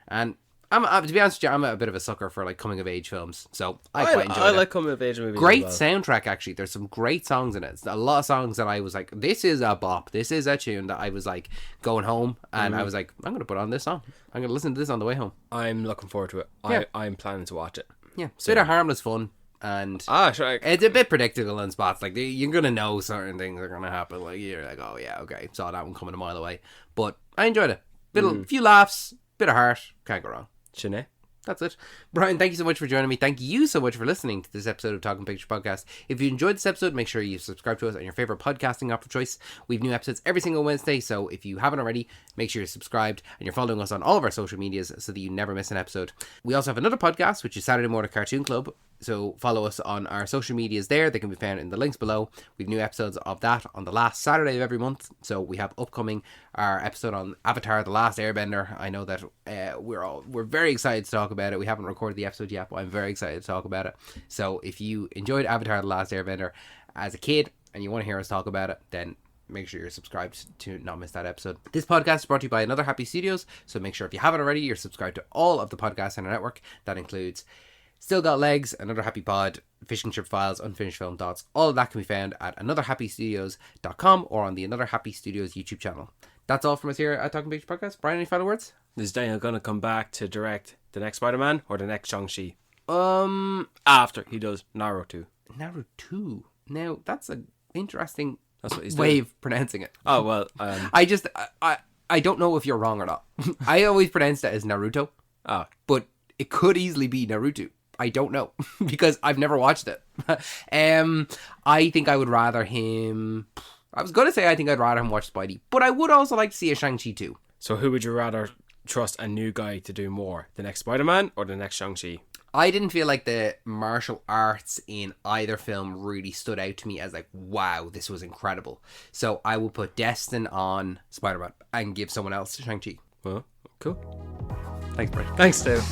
And to be honest with you, I'm a bit of a sucker for like coming-of-age films. So, I quite enjoy it. I like coming of age movies. Great as well. soundtrack, actually. There's some great songs in it. It's a lot of songs that I was like, this is a bop. This is a tune that I was like going home and I was like, I'm going to put on this song. I'm going to listen to this on the way home. I'm looking forward to it. Yeah. I'm planning to watch it. Yeah. Bit of harmless fun. And Sure. it's a bit predictable in spots. Like, you're going to know certain things are going to happen. Like, you're like, oh, yeah, okay. Saw that one coming a mile away. But I enjoyed it. Few laughs, bit of heart. Can't go wrong. Sinead? That's it. Brian, thank you so much for joining me. Thank you so much for listening to this episode of Talking Picture Podcast. If you enjoyed this episode, make sure you subscribe to us on your favorite podcasting app of choice. We have new episodes every single Wednesday, so if you haven't already, make sure you're subscribed and you're following us on all of our social medias so that you never miss an episode. We also have another podcast, which is Saturday Morning Cartoon Club. So follow us on our social medias there. They can be found in the links below. We have new episodes of that on the last Saturday of every month. So we have upcoming our episode on Avatar: The Last Airbender. I know that we're very excited to talk about it. We haven't recorded the episode yet, but I'm very excited to talk about it. So if you enjoyed Avatar: The Last Airbender as a kid and you want to hear us talk about it, then make sure you're subscribed to not miss that episode. This podcast is brought to you by Another Happy Studios. So make sure if you haven't already, you're subscribed to all of the podcasts in our network. That includes Still Got Legs, Another Happy Pod, Fishing Trip Files, Unfinished Film Thoughts. All of that can be found at anotherhappystudios.com or on the Another Happy Studios YouTube channel. That's all from us here at Talking Picture Podcast. Brian, any final words? Is Daniel going to come back to direct the next Spider-Man or the next Shang-Chi? After he does Naruto. Naruto. Now, that's an interesting That's what he's way doing. of pronouncing it. Oh, well. I don't know if you're wrong or not. I always pronounced it as Naruto, but it could easily be Naruto. I don't know because I've never watched it. I think I would rather him. I was going to say I think I'd rather him watch Spidey, but I would also like to see a Shang-Chi too. So who would you rather trust a new guy to do more? The next Spider-Man or the next Shang-Chi? I didn't feel like the martial arts in either film really stood out to me as like, wow, this was incredible. So I will put Destin on Spider-Man and give someone else Shang-Chi. Well, cool. Thanks, Brian. Thanks, Dave.